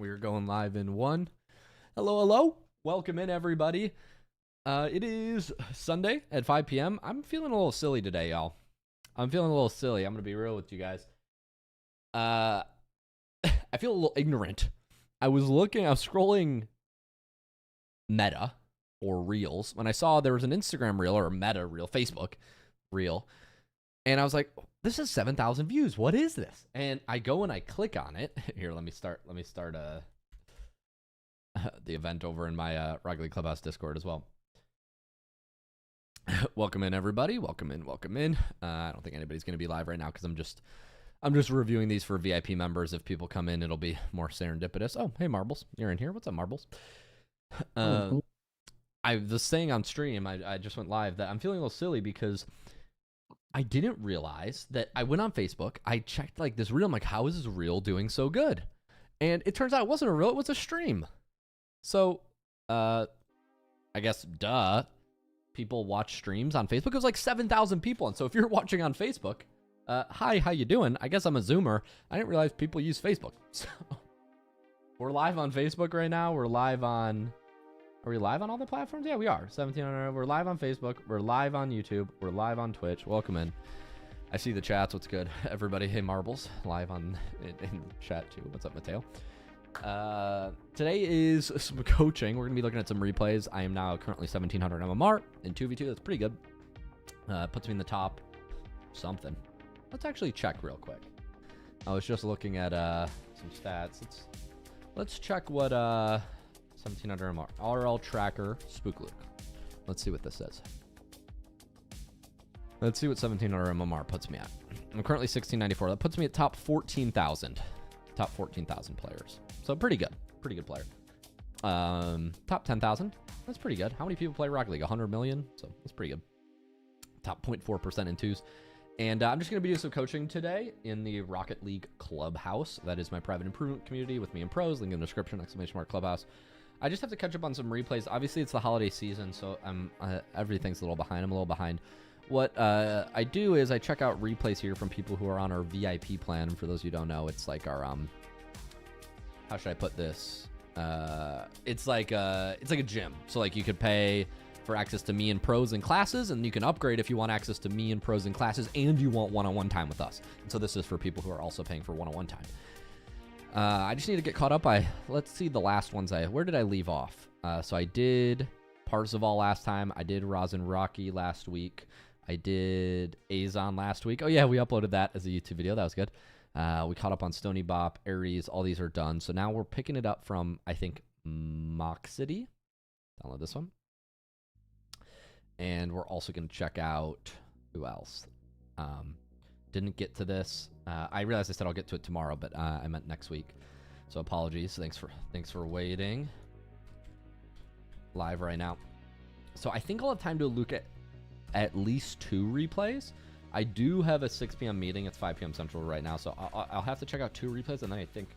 We're going live in 1. Hello, hello. Welcome in, everybody. It is Sunday at 5 p.m. I'm feeling a little silly today, y'all. I'm feeling a little silly. I'm going to be real with you guys. I feel a little ignorant. I was scrolling Meta or Reels when I saw there was an Instagram Reel or a Meta Reel, Facebook Reel. And I was like, this is 7,000 views. What is this? And I go and I click on it. Here, let me start the event over in my League Clubhouse Discord as well. Welcome in, everybody. Welcome in. I don't think anybody's going to be live right now because I'm just reviewing these for VIP members. If people come in, it'll be more serendipitous. Oh, hey, Marbles. You're in here. What's up, Marbles? I was saying on stream, I just went live, that I'm feeling a little silly because I didn't realize that I went on Facebook. I checked like this reel. I'm like, how is this reel doing so good? And it turns out it wasn't a reel. It was a stream. So, I guess, people watch streams on Facebook. It was like 7,000 people. And so if you're watching on Facebook, hi, how you doing? I guess I'm a Zoomer. I didn't realize people use Facebook. So we're live on Facebook right now. Are we live on all the platforms? Yeah, we are. 1,700. We're live on Facebook. We're live on YouTube. We're live on Twitch. Welcome in. I see the chats. What's good? Everybody, hey, Marbles. Live in chat too. What's up, Mateo? Today is some coaching. We're going to be looking at some replays. I am now currently 1,700 MMR in 2v2. That's pretty good. Puts me in the top something. Let's actually check real quick. I was just looking at some stats. Let's check what 1,700 MMR. RL tracker, SpookyLuke. Let's see what this says. Let's see what 1,700 MMR puts me at. I'm currently 1,694. That puts me at top 14,000. Top 14,000 players. So pretty good. Pretty good player. Top 10,000. That's pretty good. How many people play Rocket League? 100 million? So that's pretty good. Top 0.4% in twos. And I'm just going to be doing some coaching today in the Rocket League Clubhouse. That is my private improvement community with me and pros. Link in the description, ! Clubhouse. I just have to catch up on some replays. Obviously, it's the holiday season, so everything's a little behind. I'm a little behind. What I do is I check out replays here from people who are on our VIP plan. And for those of you who don't know, it's like our how should I put this? It's like a gym. So like you could pay for access to me and pros and classes, and you can upgrade if you want access to me and pros and classes, and you want one-on-one time with us. And so this is for people who are also paying for one-on-one time. I just need to get caught up. Let's see the last ones. Where did I leave off? So I did Parzival last time. I did Rosin Rocky last week. I did Azon last week. Oh yeah, we uploaded that as a YouTube video. That was good. We caught up on Stony Bop, Aries. All these are done. So now we're picking it up from, I think, Moxity. Download this one. And we're also going to check out, who else? Didn't get to this. I realized I said I'll get to it tomorrow, but I meant next week. So apologies. Thanks for waiting. Live right now. So I think I'll have time to look at least 2 replays. I do have a 6 p.m. meeting. It's 5 p.m. Central right now, so I'll have to check out 2 replays, and then I think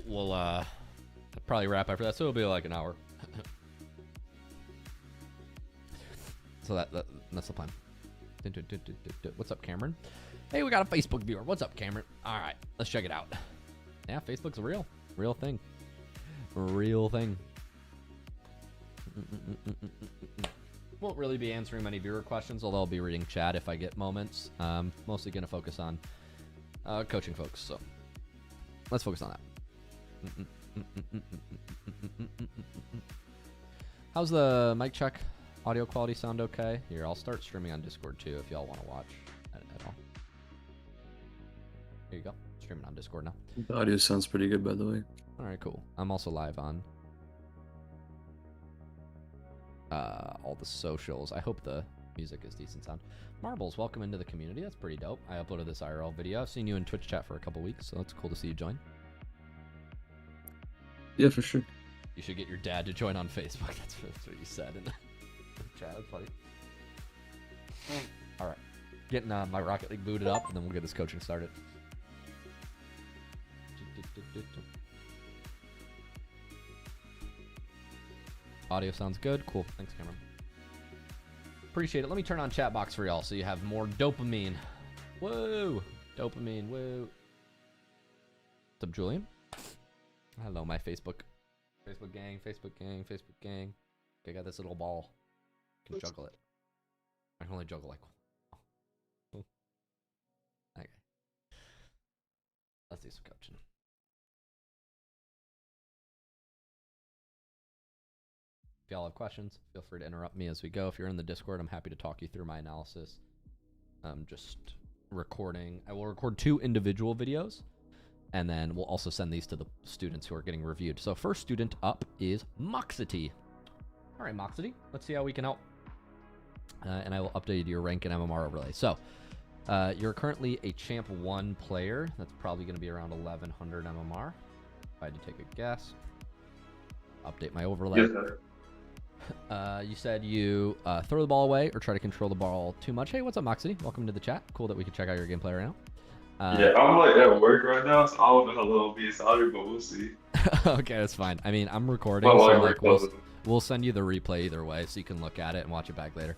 we'll probably wrap after that. So it'll be like an hour. So that's the plan. What's up, Cameron? Hey, we got a Facebook viewer. What's up, Cameron? All right, let's check it out. Yeah, Facebook's a real thing. Real thing. Won't really be answering many viewer questions, although I'll be reading chat if I get moments. Mostly going to focus on coaching folks, so let's focus on that. How's the mic check? Audio quality sound okay? Here, I'll start streaming on Discord too if y'all want to watch at all. Here you go. Streaming on Discord now. The audio sounds pretty good, by the way. All right, cool. I'm also live on all the socials. I hope the music is decent sound. Marbles, welcome into the community. That's pretty dope. I uploaded this IRL video. I've seen you in Twitch chat for a couple weeks, so it's cool to see you join. Yeah, for sure. You should get your dad to join on Facebook. That's what you said in the chat. That's funny. All right. Getting my Rocket League booted up, and then we'll get this coaching started. Audio sounds good. Cool. Thanks, Cameron. Appreciate it. Let me turn on chat box for y'all so you have more dopamine. Whoa. Dopamine. Whoa. What's up, Julian? Hello, my Facebook gang. Okay, I got this little ball. I can juggle it. I can only juggle like one. Okay. Let's do some coaching. If y'all have questions, feel free to interrupt me as we go. If you're in the Discord, I'm happy to talk you through my analysis. I'm just recording. I will record 2 individual videos, and then we'll also send these to the students who are getting reviewed. So first student up is Moxity. All right, Moxity, let's see how we can help. And I will update your rank in MMR overlay. So you're currently a Champ 1 player. That's probably going to be around 1100 MMR. If I had to take a guess. Update my overlay. Yes, sir. You said you throw the ball away or try to control the ball too much. Hey, what's up, Moxity? Welcome to the chat. Cool that we can check out your gameplay right now. Yeah, I'm like at work right now, so I don't know how long I'll be inside, but we'll see. Okay, that's fine. I mean, I'm recording, My so wife like works we'll send you the replay either way, so you can look at it and watch it back later.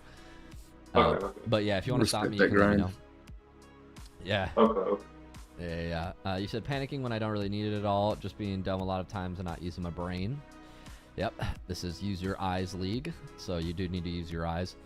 Okay. But yeah, if you want to stop me, you Respect can that let me grind. know. Yeah. Okay. Yeah. You said panicking when I don't really need it at all, just being dumb a lot of times and not using my brain. Yep, this is Use Your Eyes League, so you do need to use your eyes.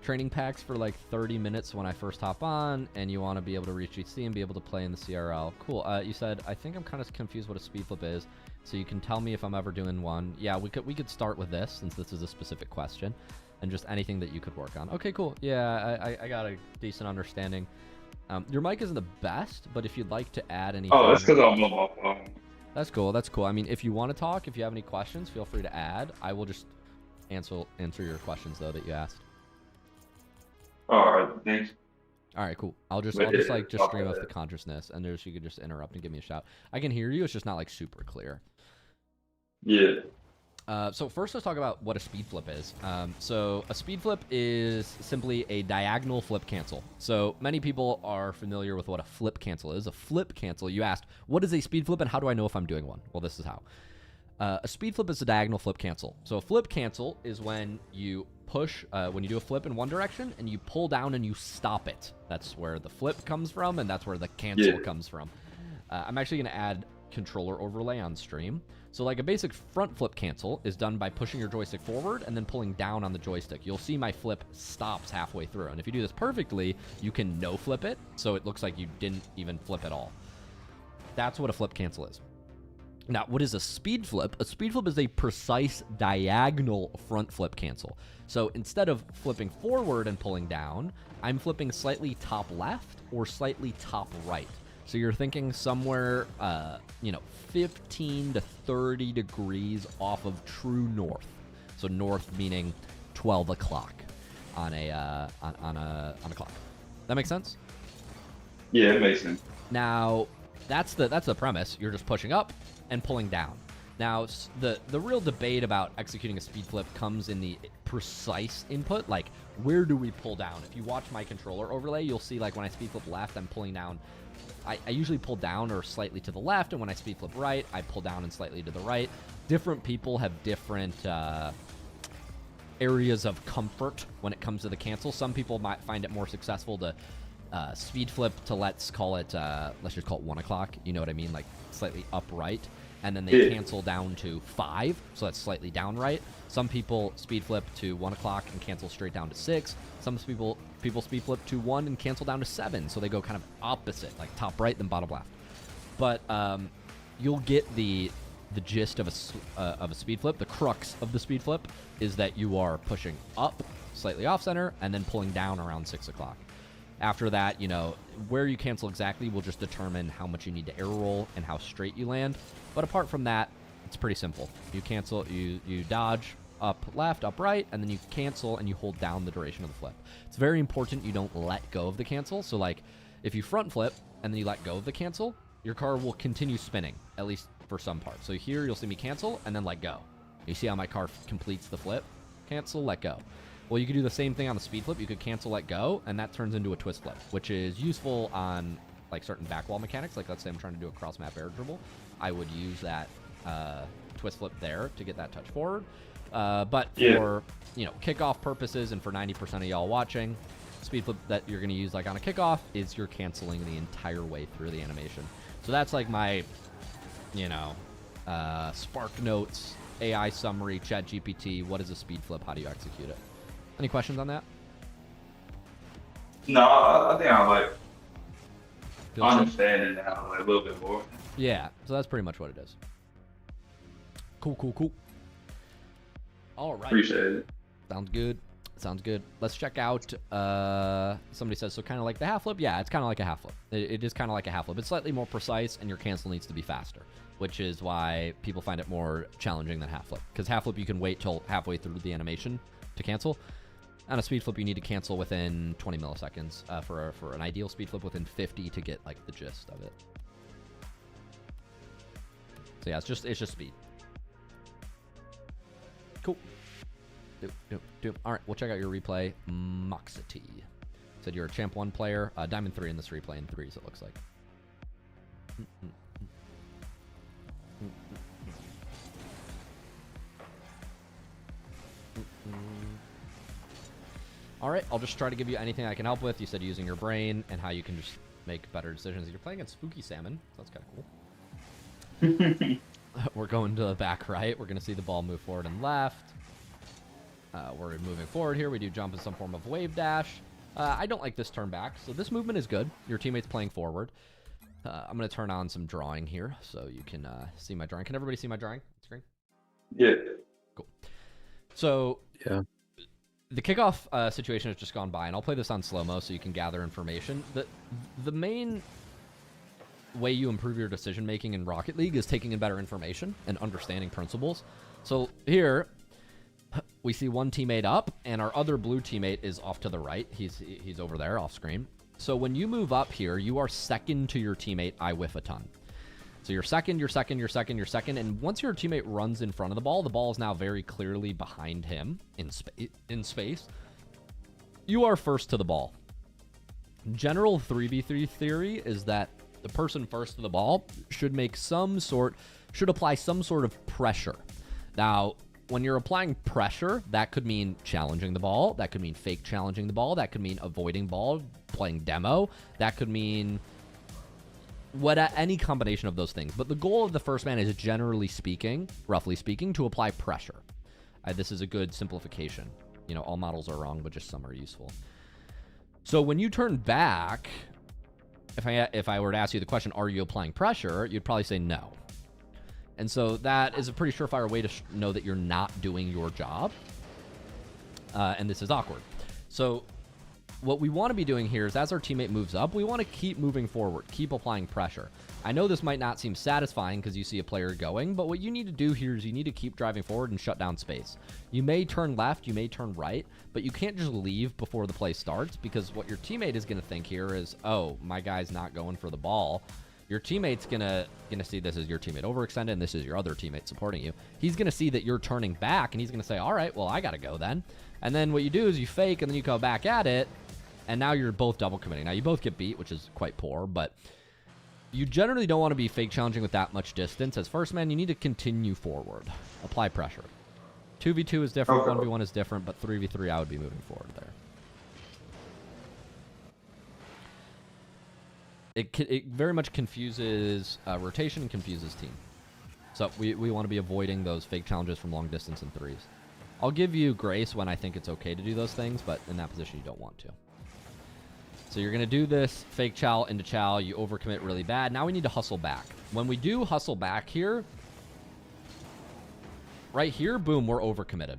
Training packs for like 30 minutes when I first hop on, and you want to be able to reach GC and be able to play in the CRL. Cool. You said, I think I'm kind of confused what a speed flip is, so you can tell me if I'm ever doing one. Yeah, we could start with this, since this is a specific question, and just anything that you could work on. Okay, cool. Yeah, I got a decent understanding. Your mic isn't the best, but if you'd like to add anything... Oh, that's because I'm on my phone. That's cool. I mean, if you want to talk, if you have any questions, feel free to add. I will just answer your questions, though, that you asked. All right, thanks. All right, cool. I'll just Yeah, stream off the consciousness, and you could just interrupt and give me a shout. I can hear you. It's just not, like, super clear. Yeah. So first, let's talk about what a speed flip is. So a speed flip is simply a diagonal flip cancel. So many people are familiar with what a flip cancel is. A flip cancel, you asked, what is a speed flip and how do I know if I'm doing one? Well, this is how. A speed flip is a diagonal flip cancel. So a flip cancel is when you push, when you do a flip in one direction and you pull down and you stop it. That's where the flip comes from, and that's where the cancel comes from. I'm actually going to add controller overlay on stream. So like a basic front flip cancel is done by pushing your joystick forward and then pulling down on the joystick. You'll see my flip stops halfway through. And if you do this perfectly, you can no flip it. So it looks like you didn't even flip at all. That's what a flip cancel is. Now, what is a speed flip? A speed flip is a precise diagonal front flip cancel. So instead of flipping forward and pulling down, I'm flipping slightly top left or slightly top right. So you're thinking somewhere, 15 to 30 degrees off of true north. So north meaning 12 o'clock on a clock. That makes sense? Yeah, it makes sense. Now, that's the premise. You're just pushing up and pulling down. Now, the real debate about executing a speed flip comes in the precise input, like where do we pull down? If you watch my controller overlay, you'll see like when I speed flip left, I'm pulling down. I usually pull down or slightly to the left, and when I speed flip right, I pull down and slightly to the right. Different people have different areas of comfort when it comes to the cancel. Some people might find it more successful to speed flip to let's just call it 1 o'clock. You know what I mean? Like slightly upright. And then they cancel down to 5, so that's slightly down right. Some people speed flip to 1 o'clock and cancel straight down to 6. Some people speed flip to 1 and cancel down to 7, so they go kind of opposite, like top right then bottom left. But you'll get the gist of a speed flip. The crux of the speed flip is that you are pushing up slightly off center and then pulling down around 6 o'clock. After that, where you cancel exactly will just determine how much you need to arrow roll and how straight you land. But apart from that, it's pretty simple. You cancel, you dodge up left, up right, and then you cancel and you hold down the duration of the flip. It's very important you don't let go of the cancel. So like if you front flip and then you let go of the cancel, your car will continue spinning, at least for some parts. So here you'll see me cancel and then let go. You see how my car completes the flip? Cancel, let go. Well, you could do the same thing on the speed flip. You could cancel, let go, and that turns into a twist flip, which is useful on like certain back wall mechanics. Like let's say I'm trying to do a cross map air dribble. I would use that twist flip there to get that touch forward. But for kickoff purposes and for 90% of y'all watching, speed flip that you're going to use like on a kickoff is you're canceling the entire way through the animation. So that's like my you know, Spark Notes, AI summary, ChatGPT. What is a speed flip? How do you execute it? Any questions on that? No, I think I like Feel good? understand it now like a little bit more. Yeah, so that's pretty much what it is. Cool. All right. Appreciate it. Sounds good. Let's check out, somebody says, so kind of like the half flip? Yeah, it's kind of like a half flip. It is kind of like a half flip. It's slightly more precise, and your cancel needs to be faster, which is why people find it more challenging than half flip. Because half flip, you can wait till halfway through the animation to cancel. On a speed flip, you need to cancel within 20 milliseconds. For an ideal speed flip, within 50 to get like the gist of it. So yeah, it's just speed. Cool. Do. All right, we'll check out your replay. Moxity. Said you're a champ 1 player. Diamond 3 in this replay in 3s, it looks like. All right, I'll just try to give you anything I can help with. You said using your brain and how you can just make better decisions. You're playing against Spooky Salmon, so that's kind of cool. We're going to the back right. We're going to see the ball move forward and left. We're moving forward here. We do jump in some form of wave dash. I don't like this turn back, so this movement is good. Your teammate's playing forward. I'm going to turn on some drawing here so you can see my drawing. Can everybody see my drawing screen? Yeah. Cool. So Yeah. the kickoff situation has just gone by, and I'll play this on slow-mo so you can gather information. The main way you improve your decision-making in Rocket League is taking in better information and understanding principles. So here, we see one teammate up, and our other blue teammate is off to the right. He's over there off screen. So when you move up here, you are second to your teammate, I whiff a ton. So you're second, and once your teammate runs in front of the ball is now very clearly behind him in space. You are first to the ball. General 3v3 theory is that the person first to the ball should apply some sort of pressure. Now, when you're applying pressure, that could mean challenging the ball. That could mean fake challenging the ball. That could mean avoiding ball, playing demo. That could mean any combination of those things. But the goal of the first man is, generally speaking, roughly speaking, to apply pressure. This is a good simplification. You know, all models are wrong, but just some are useful. So when you turn back, if I were to ask you the question, are you applying pressure? You'd probably say no. And so that is a pretty surefire way to know that you're not doing your job. And this is awkward. So what we want to be doing here is, as our teammate moves up, we want to keep moving forward, keep applying pressure. I know this might not seem satisfying because you see a player going, but what you need to do here is you need to keep driving forward and shut down space. You may turn left, you may turn right, but you can't just leave before the play starts, because what your teammate is going to think here is, oh, my guy's not going for the ball. Your teammate's gonna see this is your teammate overextended, and this is your other teammate supporting you. He's gonna see that you're turning back, and he's gonna say, all right, well, I gotta go then. And then what you do is you fake, and then you go back at it, and now you're both double committing. Now you both get beat, which is quite poor, but you generally don't want to be fake challenging with that much distance. As first man, you need to continue forward. Apply pressure. 2v2 is different, 1v1 is different, but 3v3 I would be moving forward there. It very much confuses rotation and confuses team. So we want to be avoiding those fake challenges from long distance and threes. I'll give you grace when I think it's okay to do those things, but in that position you don't want to. So you're going to do this fake chow into chow. You overcommit really bad. Now we need to hustle back. When we do hustle back here, right here, boom, we're overcommitted.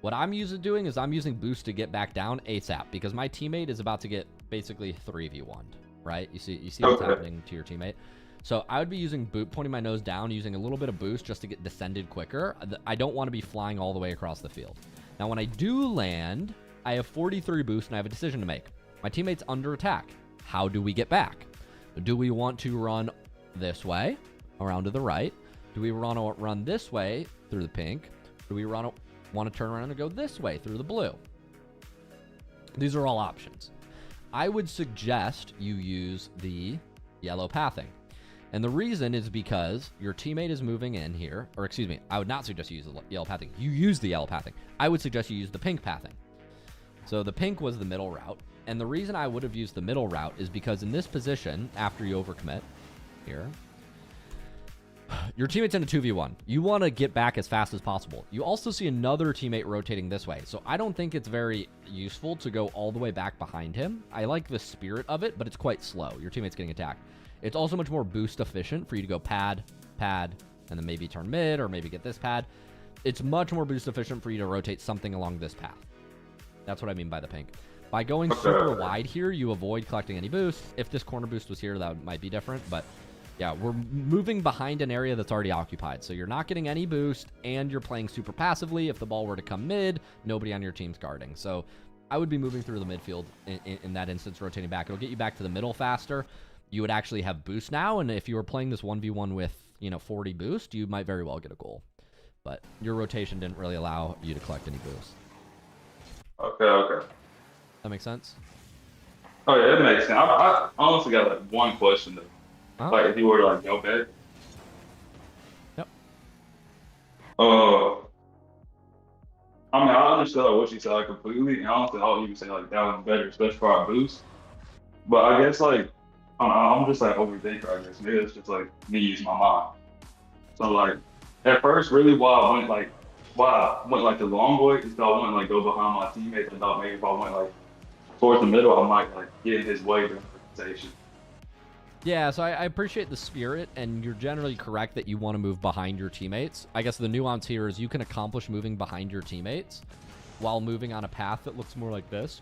What I'm doing is I'm using boost to get back down ASAP, because my teammate is about to get basically 3v1'd. Right? You see what's happening to your teammate. So I would be using pointing my nose down, using a little bit of boost just to get descended quicker. I don't want to be flying all the way across the field. Now, when I do land, I have 43 boost, and I have a decision to make. My teammate's under attack. How do we get back? Do we want to run this way, around to the right? Do we run this way through the pink? Do we want to turn around and go this way through the blue? These are all options. I would suggest you use the yellow pathing. And the reason is because your teammate is moving in here, or excuse me, I would not suggest you use the yellow pathing. You use the yellow pathing. I would suggest you use the pink pathing. So the pink was the middle route. And the reason I would have used the middle route is because in this position, after you overcommit here, Your teammate's in a 2v1. You want to get back as fast as possible. You also see another teammate rotating this way. So I don't think it's very useful to go all the way back behind him. I like the spirit of it, but it's quite slow. Your teammate's getting attacked. It's also much more boost efficient for you to go pad, pad, and then maybe turn mid or maybe get this pad. It's much more boost efficient for you to rotate something along this path. That's what I mean by the pink. By going super wide here, you avoid collecting any boost. If this corner boost was here, that might be different, but yeah, we're moving behind an area that's already occupied. So you're not getting any boost, and you're playing super passively. If the ball were to come mid, nobody on your team's guarding. So I would be moving through the midfield in that instance, rotating back. It'll get you back to the middle faster. You would actually have boost now, and if you were playing this 1v1 with, 40 boost, you might very well get a goal. But your rotation didn't really allow you to collect any boost. Okay. That makes sense? Oh, yeah, it makes sense. I honestly got, like, one question, though. Like, if you were to, like, go back. Yep. I mean, I understood like, what she said, like, completely, and honestly, I'll even say, like, that was better, especially for our boost. But I guess, like, I'm just, like, overthinker, I guess. Maybe it's just, like, me using my mind. So, like, at first, really, why I went, like, the long way, is I wouldn't, like, go behind my teammates. I thought maybe if I went, like, towards the middle, I might, like, get in his way during the presentation. Yeah, so I appreciate the spirit, and you're generally correct that you want to move behind your teammates. I guess the nuance here is you can accomplish moving behind your teammates while moving on a path that looks more like this.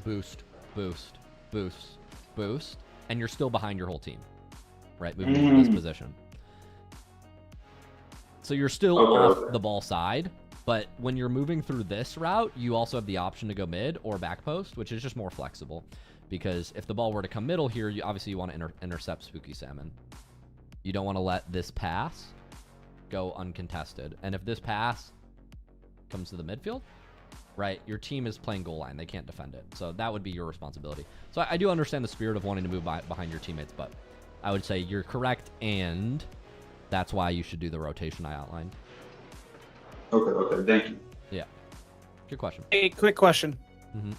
Boost, boost, boost, boost, and you're still behind your whole team, right? Moving into this position. So you're still off the ball side, but when you're moving through this route, you also have the option to go mid or back post, which is just more flexible. Because if the ball were to come middle here, obviously you want to intercept Spooky Salmon. You don't want to let this pass go uncontested. And if this pass comes to the midfield, right, your team is playing goal line. They can't defend it. So that would be your responsibility. So I do understand the spirit of wanting to move behind your teammates, but I would say you're correct, and that's why you should do the rotation I outlined. Okay, thank you. Yeah. Good question. A quick question. Mm-hmm.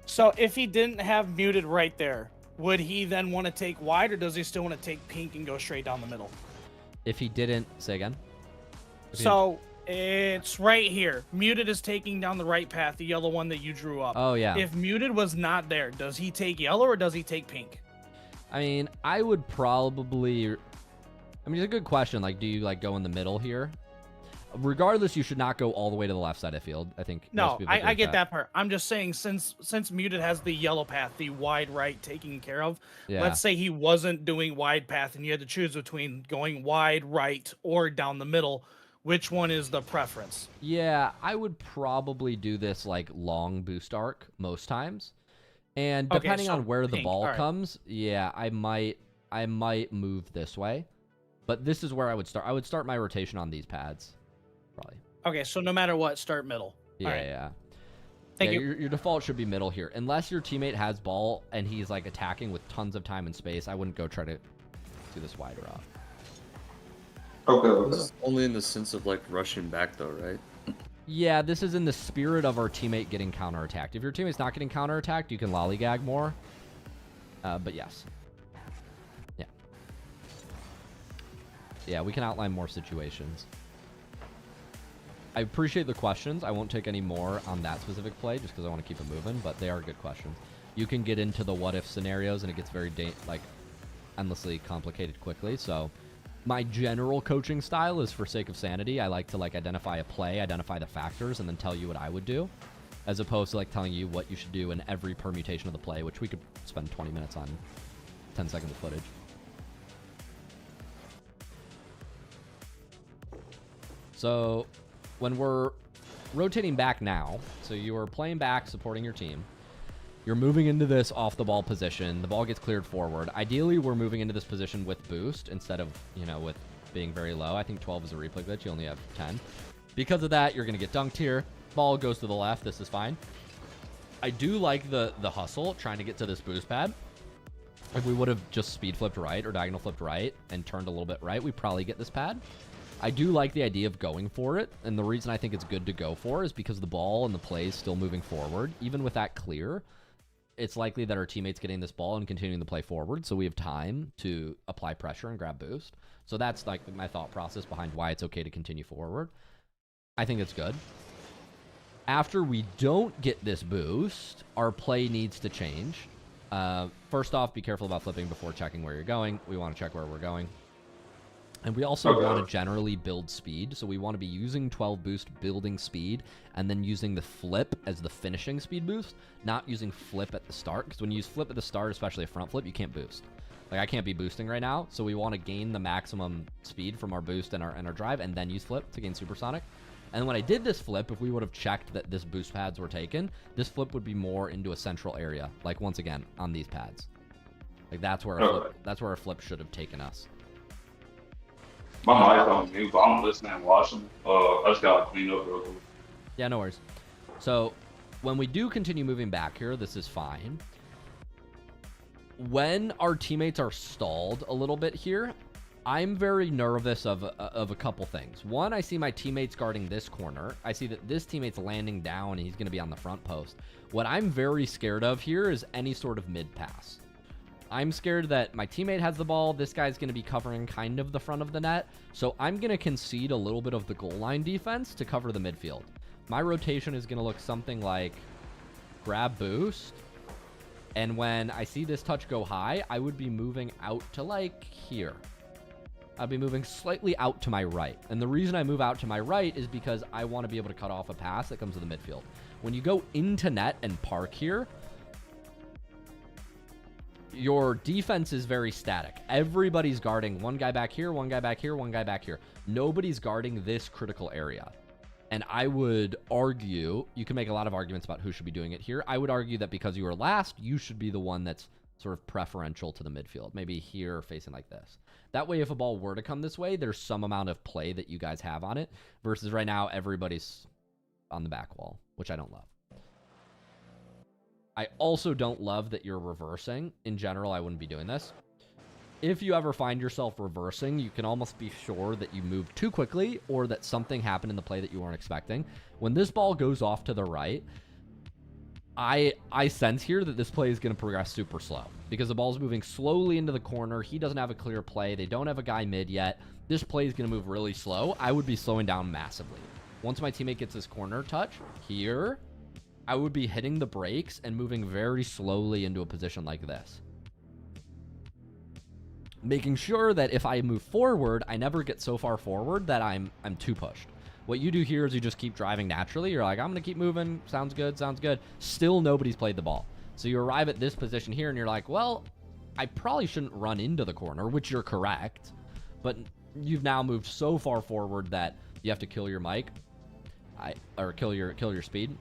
So if he didn't have muted right there, would he then want to take wide, or does he still want to take pink and go straight down the middle? If he didn't, say again. So it's right here. Muted is taking down the right path, the yellow one that you drew up. Oh, yeah. If muted was not there, does he take yellow or does he take pink? I mean, I would probably... I mean, it's a good question. Like, do you, like, go in the middle here? Regardless, you should not go all the way to the left side of field. I think no, I get that part. I'm just saying, since muted has the yellow path, the wide right taken care of. Yeah. Let's say he wasn't doing wide path, and you had to choose between going wide right or down the middle. Which one is the preference? Yeah, I would probably do this like long boost arc most times, and depending on where the ball comes, yeah, I might move this way. But this is where I would start. I would start my rotation on these pads. Probably. Okay, so no matter what, start middle. Yeah, yeah. Thank you. Your default should be middle here. Unless your teammate has ball and he's like attacking with tons of time and space, I wouldn't go try to do this wide route. Okay. This is only in the sense of like rushing back though, right? Yeah, this is in the spirit of our teammate getting counterattacked. If your teammate's not getting counterattacked, you can lollygag more. But yes. Yeah. Yeah, we can outline more situations. I appreciate the questions. I won't take any more on that specific play just because I want to keep it moving, but they are good questions. You can get into the what-if scenarios, and it gets very, endlessly complicated quickly. So my general coaching style is for sake of sanity. I like to, identify a play, identify the factors, and then tell you what I would do, as opposed to, telling you what you should do in every permutation of the play, which we could spend 20 minutes on 10 seconds of footage. So when we're rotating back now, so you are playing back, supporting your team. You're moving into this off the ball position. The ball gets cleared forward. Ideally, we're moving into this position with boost instead of, with being very low. I think 12 is a replay glitch. You only have 10. Because of that, you're going to get dunked here. Ball goes to the left. This is fine. I do like the hustle, trying to get to this boost pad. If we would have just speed flipped right or diagonal flipped right and turned a little bit right, we probably get this pad. I do like the idea of going for it, and the reason I think it's good to go for is because the ball and the play is still moving forward. Even with that clear, it's likely that our teammate's getting this ball and continuing to play forward, so we have time to apply pressure and grab boost. So that's like my thought process behind why it's okay to continue forward. I think it's good. After we don't get this boost, our play needs to change. First off, be careful about flipping before checking where you're going. We want to check where we're going. And we also want to generally build speed. So we want to be using 12 boost, building speed, and then using the flip as the finishing speed boost, not using flip at the start. Because when you use flip at the start, especially a front flip, you can't boost. Like, I can't be boosting right now. So we want to gain the maximum speed from our boost and our drive, and then use flip to gain supersonic. And when I did this flip, if we would have checked that this boost pads were taken, this flip would be more into a central area. Like, once again, on these pads. Like, that's where our flip should have taken us. My mic's on mute, but I'm listening and watching. I just gotta clean up real quick. Yeah, no worries. So, when we do continue moving back here, this is fine. When our teammates are stalled a little bit here, I'm very nervous of a couple things. One, I see my teammates guarding this corner. I see that this teammate's landing down and he's going to be on the front post. What I'm very scared of here is any sort of mid pass. I'm scared that my teammate has the ball. This guy's going to be covering kind of the front of the net. So I'm going to concede a little bit of the goal line defense to cover the midfield. My rotation is going to look something like grab boost. And when I see this touch go high, I would be moving out to like here. I'd be moving slightly out to my right. And the reason I move out to my right is because I want to be able to cut off a pass that comes to the midfield. When you go into net and park here, your defense is very static. Everybody's guarding one guy back here, one guy back here, one guy back here. Nobody's guarding this critical area. And I would argue, you can make a lot of arguments about who should be doing it here. I would argue that because you were last, you should be the one that's sort of preferential to the midfield. Maybe here facing like this. That way, if a ball were to come this way, there's some amount of play that you guys have on it. Versus right now, everybody's on the back wall, which I don't love. I also don't love that you're reversing. In general, I wouldn't be doing this. If you ever find yourself reversing, you can almost be sure that you moved too quickly or that something happened in the play that you weren't expecting. When this ball goes off to the right, I sense here that this play is going to progress super slow because the ball's moving slowly into the corner. He doesn't have a clear play. They don't have a guy mid yet. This play is going to move really slow. I would be slowing down massively. Once my teammate gets his corner touch here, I would be hitting the brakes and moving very slowly into a position like this. Making sure that if I move forward, I never get so far forward that I'm too pushed. What you do here is you just keep driving naturally. You're like, I'm going to keep moving. Sounds good. Sounds good. Still nobody's played the ball. So you arrive at this position here and you're like, well, I probably shouldn't run into the corner, which you're correct. But you've now moved so far forward that you have to kill your mic. Or kill your speed.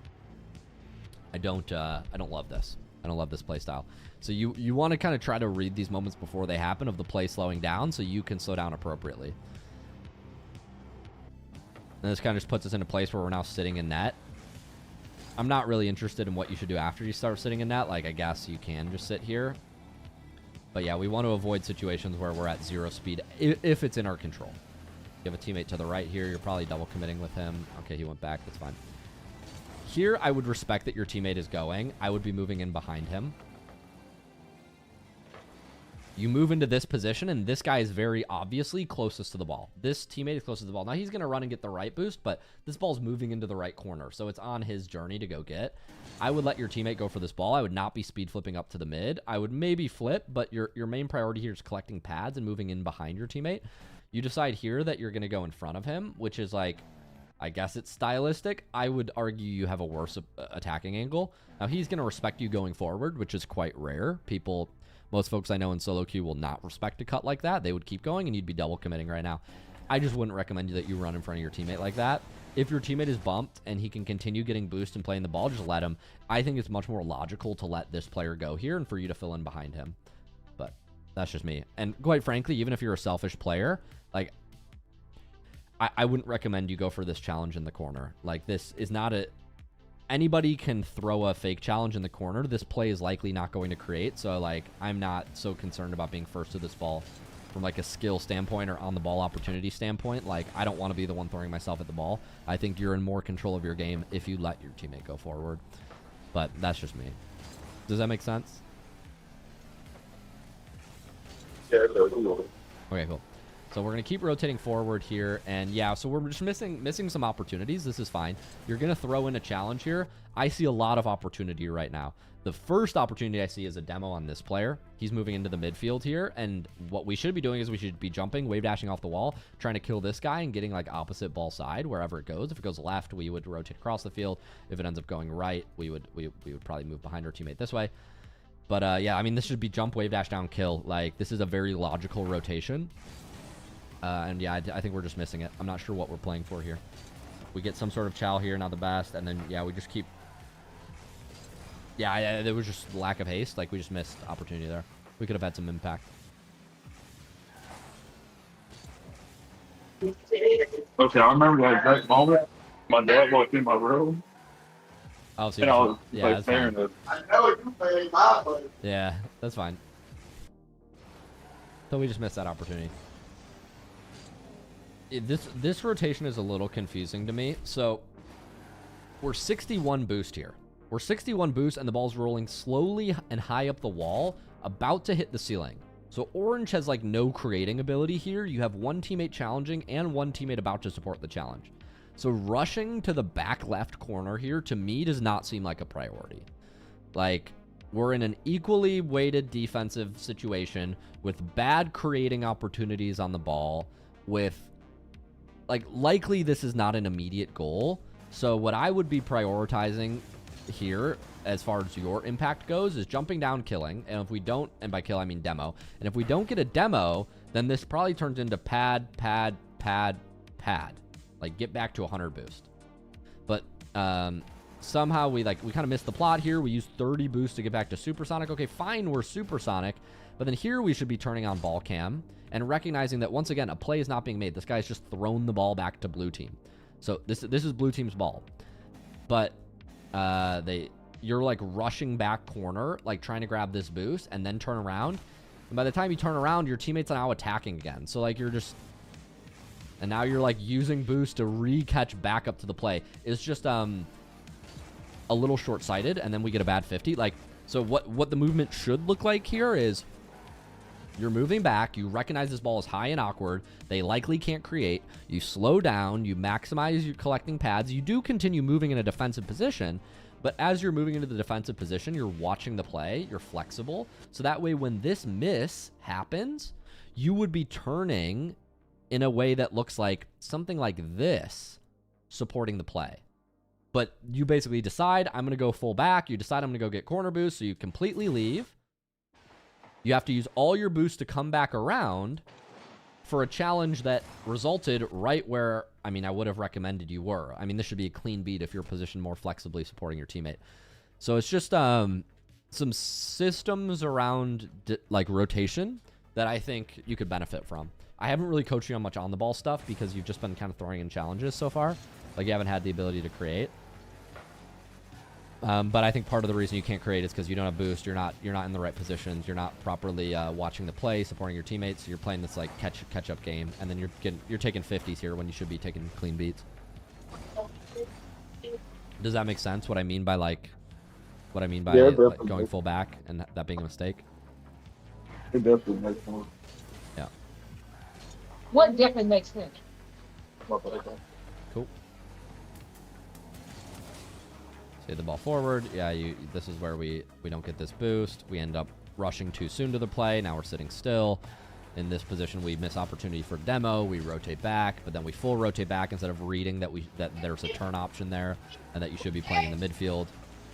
I don't love this. I don't love this play style. So you want to kind of try to read these moments before they happen of the play slowing down so you can slow down appropriately. And this kind of just puts us in a place where we're now sitting in net. I'm not really interested in what you should do after you start sitting in net. Like, I guess you can just sit here. But yeah, we want to avoid situations where we're at 0 speed if it's in our control. You have a teammate to the right here. You're probably double committing with him. Okay, he went back. That's fine. Here, I would respect that your teammate is going. I would be moving in behind him. You move into this position, and this guy is very obviously closest to the ball. This teammate is closest to the ball. Now, he's going to run and get the right boost, but this ball's moving into the right corner, so it's on his journey to go get. I would let your teammate go for this ball. I would not be speed flipping up to the mid. I would maybe flip, but your main priority here is collecting pads and moving in behind your teammate. You decide here that you're going to go in front of him, which is like, I guess it's stylistic. I would argue you have a worse attacking angle. Now, he's going to respect you going forward, which is quite rare. Most folks I know in solo queue will not respect a cut like that. They would keep going, and you'd be double committing right now. I just wouldn't recommend that you run in front of your teammate like that. If your teammate is bumped and he can continue getting boost and playing the ball, just let him. I think it's much more logical to let this player go here and for you to fill in behind him. But that's just me. And quite frankly, even if you're a selfish player, like, I wouldn't recommend you go for this challenge in the corner. Like, this is not a... Anybody can throw a fake challenge in the corner. This play is likely not going to create. So, like, I'm not so concerned about being first to this ball from, like, a skill standpoint or on the ball opportunity standpoint. Like, I don't want to be the one throwing myself at the ball. I think you're in more control of your game if you let your teammate go forward. But that's just me. Does that make sense? Yeah, Okay, cool. So we're going to keep rotating forward here. And yeah, so we're just missing some opportunities. This is fine. You're going to throw in a challenge here. I see a lot of opportunity right now. The first opportunity I see is a demo on this player. He's moving into the midfield here. And what we should be doing is we should be jumping, wave dashing off the wall, trying to kill this guy and getting like opposite ball side wherever it goes. If it goes left, we would rotate across the field. If it ends up going right, we would probably move behind our teammate this way. But yeah, I mean, this should be jump, wave dash, down, kill. Like, this is a very logical rotation. And yeah, I think we're just missing it. I'm not sure what we're playing for here. We get some sort of chow here, not the best. And then, yeah, we just keep... Yeah, there was just lack of haste. Like, we just missed opportunity there. We could have had some impact. Okay, I remember that exact moment. My dad walked in my room. Oh, so And I was yeah, like that's staring fine. at I know you played my play. Yeah, that's fine. So we just missed that opportunity. This rotation is a little confusing to me. So we're 61 boost here. We're 61 boost and the ball's rolling slowly and high up the wall, about to hit the ceiling. So orange has like no creating ability here. You have one teammate challenging and one teammate about to support the challenge. So rushing to the back left corner here, to me, does not seem like a priority. Like, we're in an equally weighted defensive situation with bad creating opportunities on the ball, with, like, likely this is not an immediate goal. So what I would be prioritizing here, as far as your impact goes, is jumping down, killing. And if we don't, and by kill, I mean demo. And if we don't get a demo, then this probably turns into pad. Like, get back to 100 boost. But somehow we kind of missed the plot here. We used 30 boost to get back to supersonic. Okay, fine, we're supersonic. But then here we should be turning on ball cam and recognizing that, once again, a play is not being made. This guy's just thrown the ball back to blue team. So this is blue team's ball. But you're like rushing back corner, like trying to grab this boost and then turn around. And by the time you turn around, your teammates are now attacking again. So like you're just... And now you're like using boost to re-catch back up to the play. It's just a little short-sighted, and then we get a bad 50. Like, so what the movement should look like here is you're moving back, you recognize this ball is high and awkward, they likely can't create, you slow down, you maximize your collecting pads, you do continue moving in a defensive position, but as you're moving into the defensive position, you're watching the play, you're flexible, so that way when this miss happens, you would be turning in a way that looks like something like this, supporting the play. But you basically decide, I'm going to go full back. You decide I'm going to go get corner boost, so you completely leave. You have to use all your boost to come back around for a challenge that resulted right where, I mean, I would have recommended you were. I mean, this should be a clean beat if you're positioned more flexibly supporting your teammate. So it's just some systems around like rotation that I think you could benefit from. I haven't really coached you on much on the ball stuff because you've just been kind of throwing in challenges so far. Like, you haven't had the ability to create. But I think part of the reason you can't create is because you don't have boost. You're not in the right positions. You're not properly watching the play, supporting your teammates. So you're playing this like catch up game, and then you're taking 50s here when you should be taking clean beats. Does that make sense? What I mean by like going full back and that being a mistake? It definitely makes sense. Yeah. What definitely makes sense? Cool. Hit the ball forward. Yeah, this is where we don't get this boost. We end up rushing too soon to the play. Now we're sitting still. In this position, we miss opportunity for demo. We rotate back, but then we full rotate back instead of reading that there's a turn option there and that you should be playing in the midfield.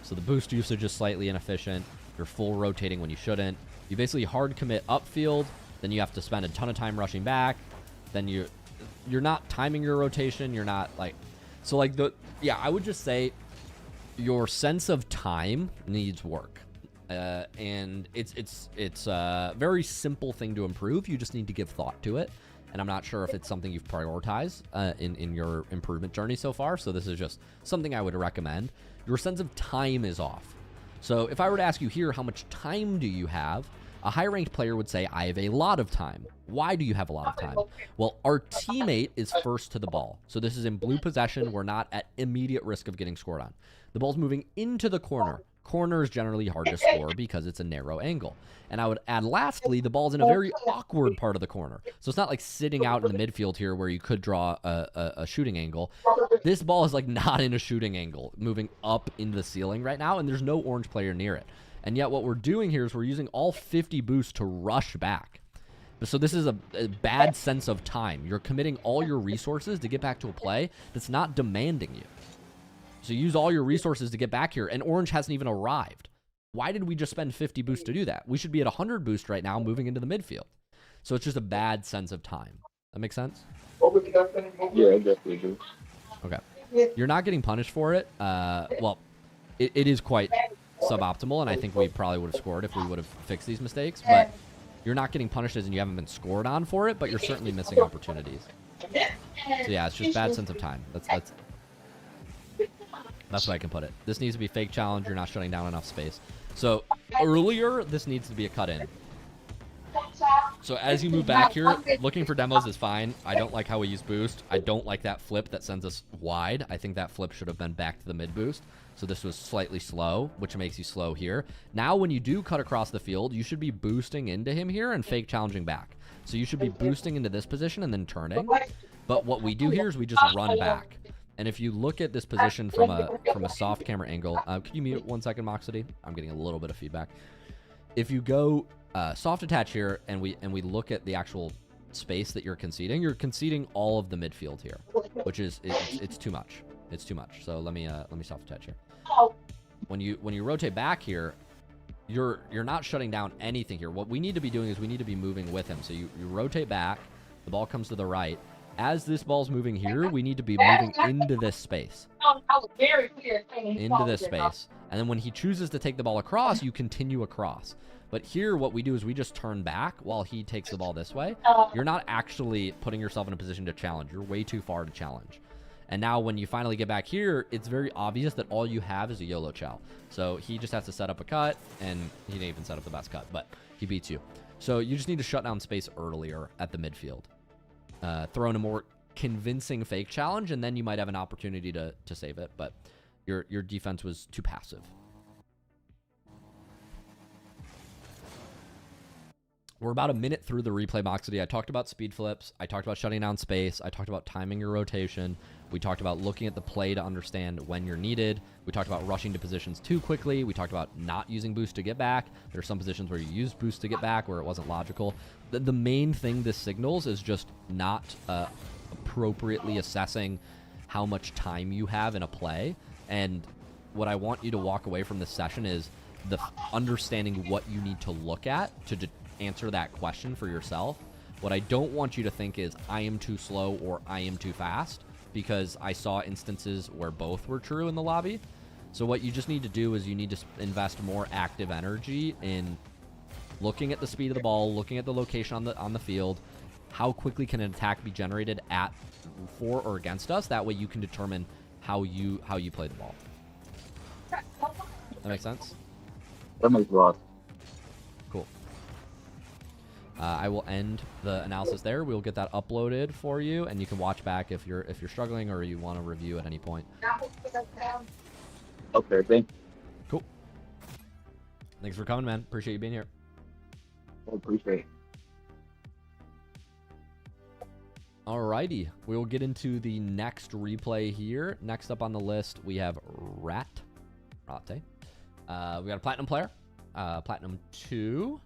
So the boost usage is slightly inefficient. You're full rotating when you shouldn't. You basically hard commit upfield. Then you have to spend a ton of time rushing back. Then you're not timing your rotation. You're not like... So like I would just say your sense of time needs work. And it's a very simple thing to improve. You just need to give thought to it. And I'm not sure if it's something you've prioritized in your improvement journey so far. So this is just something I would recommend. Your sense of time is off. So if I were to ask you here, how much time do you have? A high-ranked player would say, I have a lot of time. Why do you have a lot of time? Well, our teammate is first to the ball. So this is in blue possession. We're not at immediate risk of getting scored on. The ball's moving into the corner. Corner is generally hard to score because it's a narrow angle. And I would add lastly, the ball's in a very awkward part of the corner. So it's not like sitting out in the midfield here where you could draw a shooting angle. This ball is like not in a shooting angle, moving up into the ceiling right now, and there's no orange player near it. And yet what we're doing here is we're using all 50 boosts to rush back. So this is a bad sense of time. You're committing all your resources to get back to a play that's not demanding you. So use all your resources to get back here, and orange hasn't even arrived. Why did we just spend 50 boosts to do that? We should be at 100 boost right now moving into the midfield. So it's just a bad sense of time. That makes sense? Yeah, I definitely do. Okay. You're not getting punished for it. Well, it is quite suboptimal, and I think we probably would have scored if we would have fixed these mistakes, but you're not getting punished as in you haven't been scored on for it, but you're certainly missing opportunities. So yeah, it's just bad sense of time. That's what I can put it. This needs to be fake challenge. You're not shutting down enough space. So earlier, this needs to be a cut in. So as you move back here, looking for demos is fine. I don't like how we use boost. I don't like that flip that sends us wide. I think that flip should have been back to the mid boost. So this was slightly slow, which makes you slow here. Now when you do cut across the field, you should be boosting into him here and fake challenging back. So you should be boosting into this position and then turning. But what we do here is we just run back. And if you look at this position from a soft camera angle, can you mute 1 second, Moxity? I'm getting a little bit of feedback. If you go soft attach here and we look at the actual space that you're conceding all of the midfield here, which is it's too much. It's too much. So let me soft attach here. When you rotate back here, you're not shutting down anything here. What we need to be doing is we need to be moving with him. So you rotate back, the ball comes to the right. As this ball's moving here, we need to be moving into this space. Into this space. And then when he chooses to take the ball across, you continue across. But here, what we do is we just turn back while he takes the ball this way. You're not actually putting yourself in a position to challenge. You're way too far to challenge. And now when you finally get back here, it's very obvious that all you have is a YOLO chow. So he just has to set up a cut, and he didn't even set up the best cut, but he beats you. So you just need to shut down space earlier at the midfield. Throw in a more convincing fake challenge, and then you might have an opportunity to save it, but your defense was too passive. We're about a minute through the replay, Moxity. I talked about speed flips. I talked about shutting down space. I talked about timing your rotation. We talked about looking at the play to understand when you're needed. We talked about rushing to positions too quickly. We talked about not using boost to get back. There are some positions where you use boost to get back where it wasn't logical. The main thing this signals is just not appropriately assessing how much time you have in a play. And what I want you to walk away from this session is the understanding what you need to look at to answer that question for yourself. What I don't want you to think is I am too slow or I am too fast, because I saw instances where both were true in the lobby. So what you just need to do is you need to invest more active energy in looking at the speed of the ball, looking at the location on the field, how quickly can an attack be generated for or against us. That way you can determine how you play the ball. That makes sense? That makes a lot. Cool. I will end the analysis there. We'll get that uploaded for you, and you can watch back if you're struggling or you want to review at any point. Okay, thanks. Cool. Thanks for coming, man. Appreciate you being here. I appreciate it. Alrighty, we will get into the next replay here. Next up on the list, we have Rate. We got a Platinum player, Platinum 2.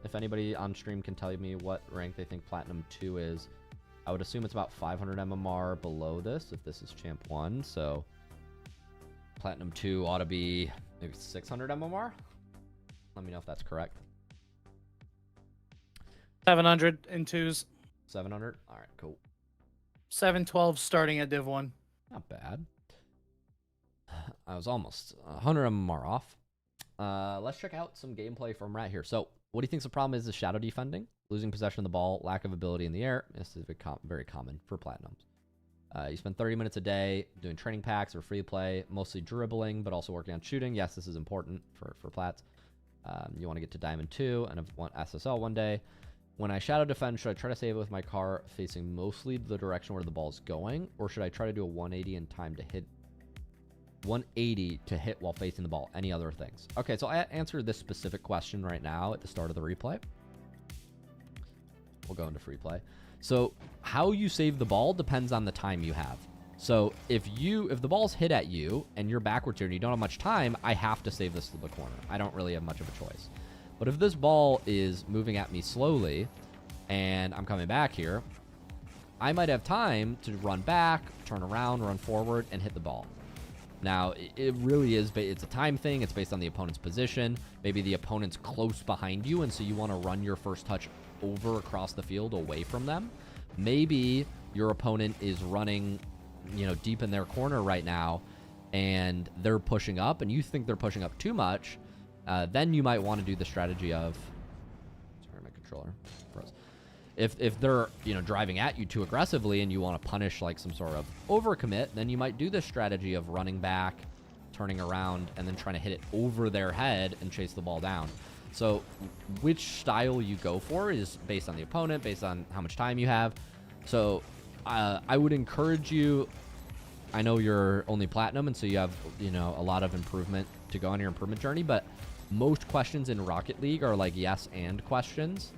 If anybody on stream can tell me what rank they think Platinum 2 is, I would assume it's about 500 MMR below this, if this is Champ 1. So Platinum 2 ought to be maybe 600 MMR. Let me know if that's correct. 700 in twos. 700? All right, cool. 712 starting at Div 1. Not bad. I was almost 100 MMR off. Let's check out some gameplay from Rat here. So what do you think the problem is shadow defending? Losing possession of the ball, lack of ability in the air. This is very common for Platinums. You spend 30 minutes a day doing training packs or free play, mostly dribbling, but also working on shooting. Yes, this is important for Plats. You want to get to Diamond 2 and want SSL one day. When I shadow defend, should I try to save it with my car facing mostly the direction where the ball is going, or should I try to do a 180 in time to hit 180 to hit while facing the ball. Any other things? Okay, so I answered this specific question right now at the start of the replay. We'll go into free play. So how you save the ball depends on the time you have. So if the ball's hit at you and you're backwards here and you don't have much time, I have to save this to the corner. I don't really have much of a choice. But if this ball is moving at me slowly and I'm coming back here, I might have time to run back, turn around, run forward, and hit the ball. Now, it really is, it's a time thing. It's based on the opponent's position. Maybe the opponent's close behind you, and so you want to run your first touch over across the field away from them. Maybe your opponent is running, deep in their corner right now, and they're pushing up, and you think they're pushing up too much. Then you might want to do the strategy of... Sorry, my controller froze. If they're, driving at you too aggressively and you want to punish like some sort of overcommit, then you might do the strategy of running back, turning around, and then trying to hit it over their head and chase the ball down. So which style you go for is based on the opponent, based on how much time you have. So I would encourage you... I know you're only platinum, and so you have, a lot of improvement to go on your improvement journey, but most questions in Rocket League are like yes and questions.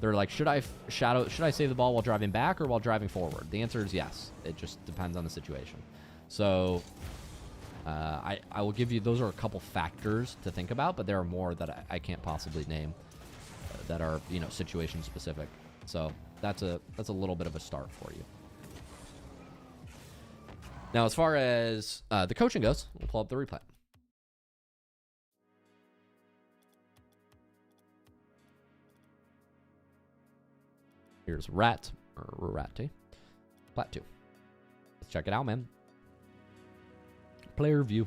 They're like, should I save the ball while driving back or while driving forward? The answer is yes. It just depends on the situation. So I will give you, those are a couple factors to think about, but there are more that I can't possibly name that are, situation specific. So that's a little bit of a start for you. Now, as far as the coaching goes, we'll pull up the replay. Here's Rat, or Ratty, Plat 2. Let's check it out, man. Player view.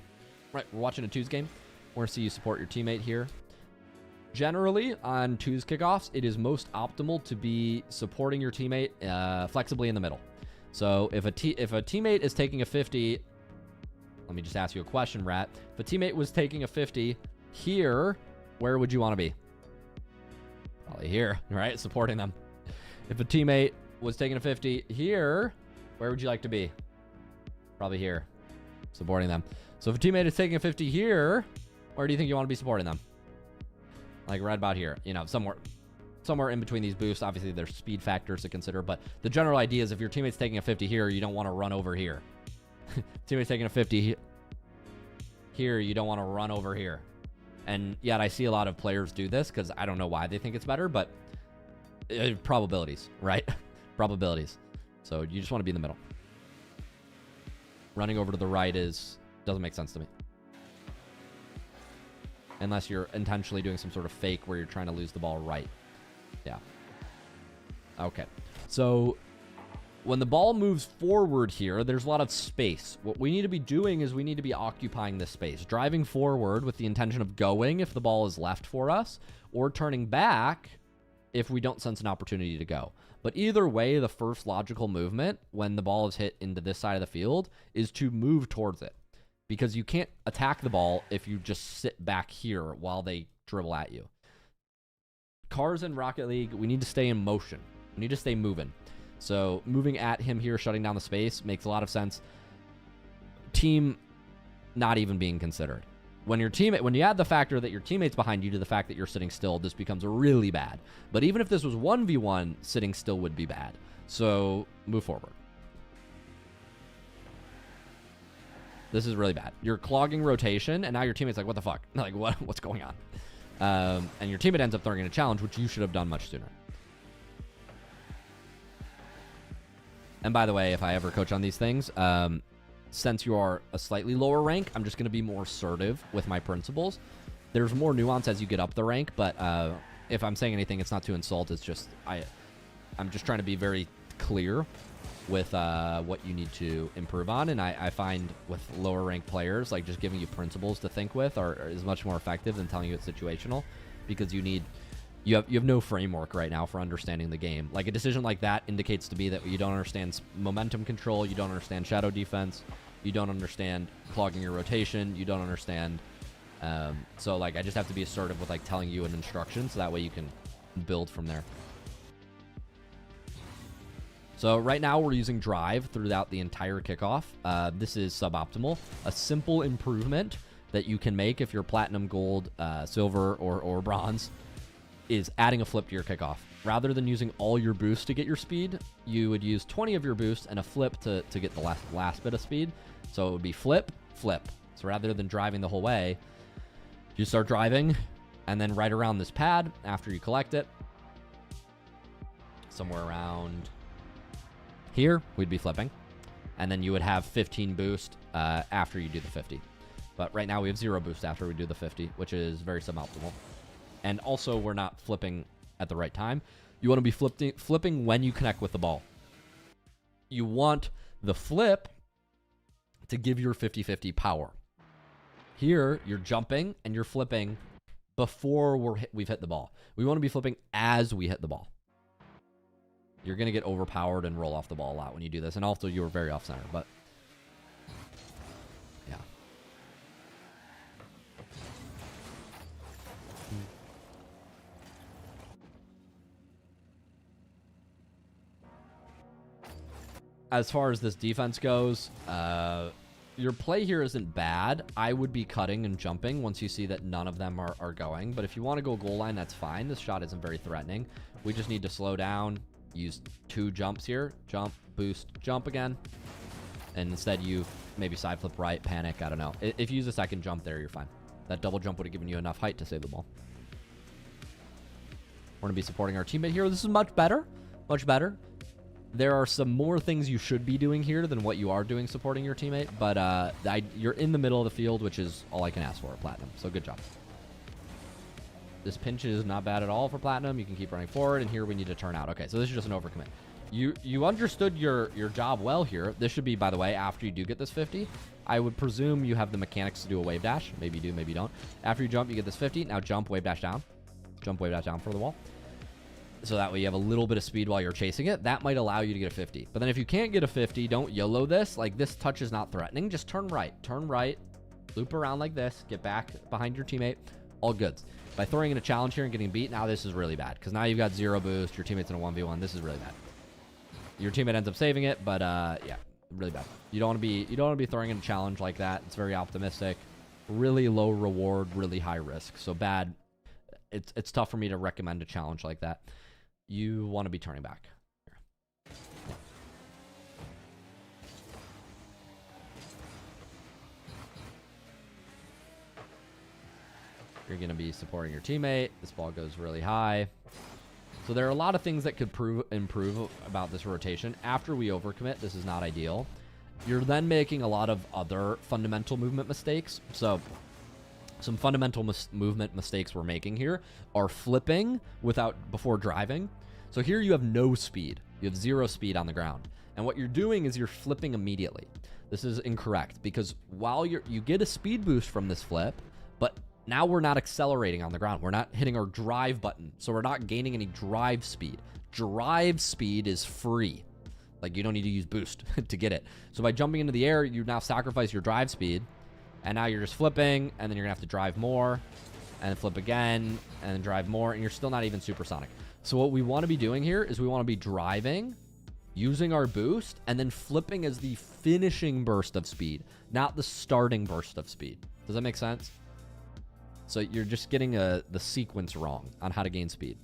Right, we're watching a twos game. We're going to see you support your teammate here. Generally, on twos kickoffs, it is most optimal to be supporting your teammate flexibly in the middle. So if a teammate is taking a 50, let me just ask you a question, Rat. If a teammate was taking a 50 here, where would you want to be? Probably here, right? Supporting them. If a teammate was taking a 50 here, where would you like to be? Probably here, supporting them. So if a teammate is taking a 50 here, where do you think you want to be supporting them? Like right about here, somewhere in between these boosts. Obviously, there's speed factors to consider, but the general idea is if your teammate's taking a 50 here, you don't want to run over here. Teammate's taking a 50 here, you don't want to run over here. And yet I see a lot of players do this because I don't know why they think it's better, but probabilities, right? Probabilities. So you just want to be in the middle. Running over to the right doesn't make sense to me. Unless you're intentionally doing some sort of fake where you're trying to lose the ball right. Yeah. Okay. So when the ball moves forward here, there's a lot of space. What we need to be doing is we need to be occupying this space. Driving forward with the intention of going if the ball is left for us, or turning back if we don't sense an opportunity to go. But either way, the first logical movement when the ball is hit into this side of the field is to move towards it. Because you can't attack the ball if you just sit back here while they dribble at you. Cars in Rocket League, we need to stay in motion. We need to stay moving. So moving at him here, shutting down the space, makes a lot of sense. Team not even being considered. When you add the factor that your teammate's behind you to the fact that you're sitting still, this becomes really bad. But even if this was 1v1, sitting still would be bad. So move forward. This is really bad. You're clogging rotation, and now your teammate's like, what the fuck? Like, what's going on? And your teammate ends up throwing in a challenge, which you should have done much sooner. And by the way, if I ever coach on these things, since you are a slightly lower rank, I'm just going to be more assertive with my principles. There's more nuance as you get up the rank, but if I'm saying anything, it's not to insult. It's just I'm just trying to be very clear with what you need to improve on. And I find with lower ranked players, like just giving you principles to think with is much more effective than telling you it's situational, because you have no framework right now for understanding the game. Like a decision like that indicates to me that you don't understand momentum control, you don't understand shadow defense, you don't understand clogging your rotation, you don't understand. So like I just have to be assertive with like telling you an instruction, so that way you can build from there. So right now we're using drive throughout the entire kickoff. This is suboptimal. A simple improvement that you can make if you're platinum, gold, silver, or bronze is adding a flip to your kickoff. Rather than using all your boost to get your speed, you would use 20 of your boost and a flip to get the last bit of speed. So it would be flip, flip. So rather than driving the whole way, you start driving, and then right around this pad, after you collect it, somewhere around here, we'd be flipping. And then you would have 15 boost after you do the 50. But right now we have 0 boost after we do the 50, which is very suboptimal. And also, we're not flipping at the right time. You want to be flipping when you connect with the ball. You want the flip to give your 50-50 power. Here, you're jumping and you're flipping before we've hit the ball. We want to be flipping as we hit the ball. You're going to get overpowered and roll off the ball a lot when you do this. And also, you were very off-center, but yeah. As far as this defense goes, your play here isn't bad. I would be cutting and jumping once you see that none of them are going. But if you want to go goal line, that's fine. This shot isn't very threatening. We just need to slow down, use 2 jumps here. Jump, boost, jump again. And instead you maybe side flip right, panic, I don't know. If you use a second jump there, you're fine. That double jump would have given you enough height to save the ball. We're going to be supporting our teammate here. This is much better. Much better. There are some more things you should be doing here than what you are doing supporting your teammate, but you're in the middle of the field, which is all I can ask for at Platinum, so good job. This pinch is not bad at all for Platinum. You can keep running forward, and here we need to turn out. Okay, so this is just an overcommit. You understood your job well here. This should be, by the way, after you do get this 50. I would presume you have the mechanics to do a wave dash. Maybe you do, maybe you don't. After you jump, you get this 50. Now jump, wave dash down. Jump, wave dash down for the wall. So that way you have a little bit of speed while you're chasing it. That might allow you to get a 50. But then if you can't get a 50, don't YOLO this. Like, this touch is not threatening. Just turn right, loop around like this, get back behind your teammate. All good. By throwing in a challenge here and getting beat, now this is really bad. Because now you've got 0 boost, your teammate's in a 1v1. This is really bad. Your teammate ends up saving it, but yeah, really bad. You don't want to be throwing in a challenge like that. It's very optimistic. Really low reward, really high risk. So bad. It's tough for me to recommend a challenge like that. You want to be turning back. You're going to be supporting your teammate. This ball goes really high. So there are a lot of things that could improve about this rotation. After we overcommit, this is not ideal. You're then making a lot of other fundamental movement mistakes. So some fundamental movement mistakes we're making here are flipping before driving. So here you have no speed. You have 0 speed on the ground. And what you're doing is you're flipping immediately. This is incorrect because while you get a speed boost from this flip, but now we're not accelerating on the ground. We're not hitting our drive button. So we're not gaining any drive speed. Drive speed is free. Like, you don't need to use boost to get it. So by jumping into the air, you now sacrifice your drive speed. And now you're just flipping, and then you're going to have to drive more, and then flip again, and then drive more, and you're still not even supersonic. So what we want to be doing here is we want to be driving, using our boost, and then flipping as the finishing burst of speed, not the starting burst of speed. Does that make sense? So you're just getting the sequence wrong on how to gain speed.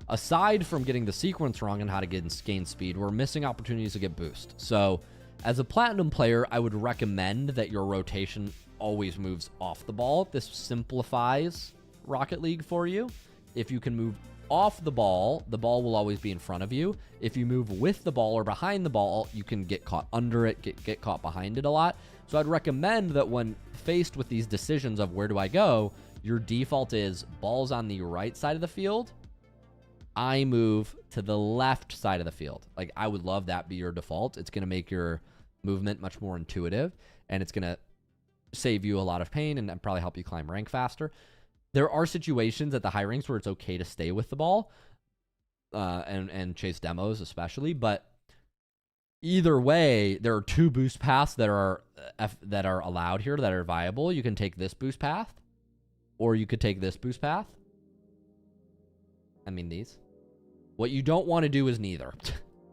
Aside from getting the sequence wrong on how to gain speed, we're missing opportunities to get boost. So as a platinum player, I would recommend that your rotation always moves off the ball. This simplifies Rocket League for you. If you can move off the ball will always be in front of you. If you move with the ball or behind the ball, you can get caught under it, get caught behind it a lot. So I'd recommend that when faced with these decisions of where do I go, your default is ball's on the right side of the field. I move to the left side of the field. Like, I would love that be your default. It's going to make your movement much more intuitive, and it's going to save you a lot of pain and probably help you climb rank faster. There are situations at the high ranks where it's okay to stay with the ball and chase demos especially, but either way, there are 2 boost paths that are allowed here that are viable. You can take this boost path, or you could take this boost path. I mean these. What you don't want to do is neither,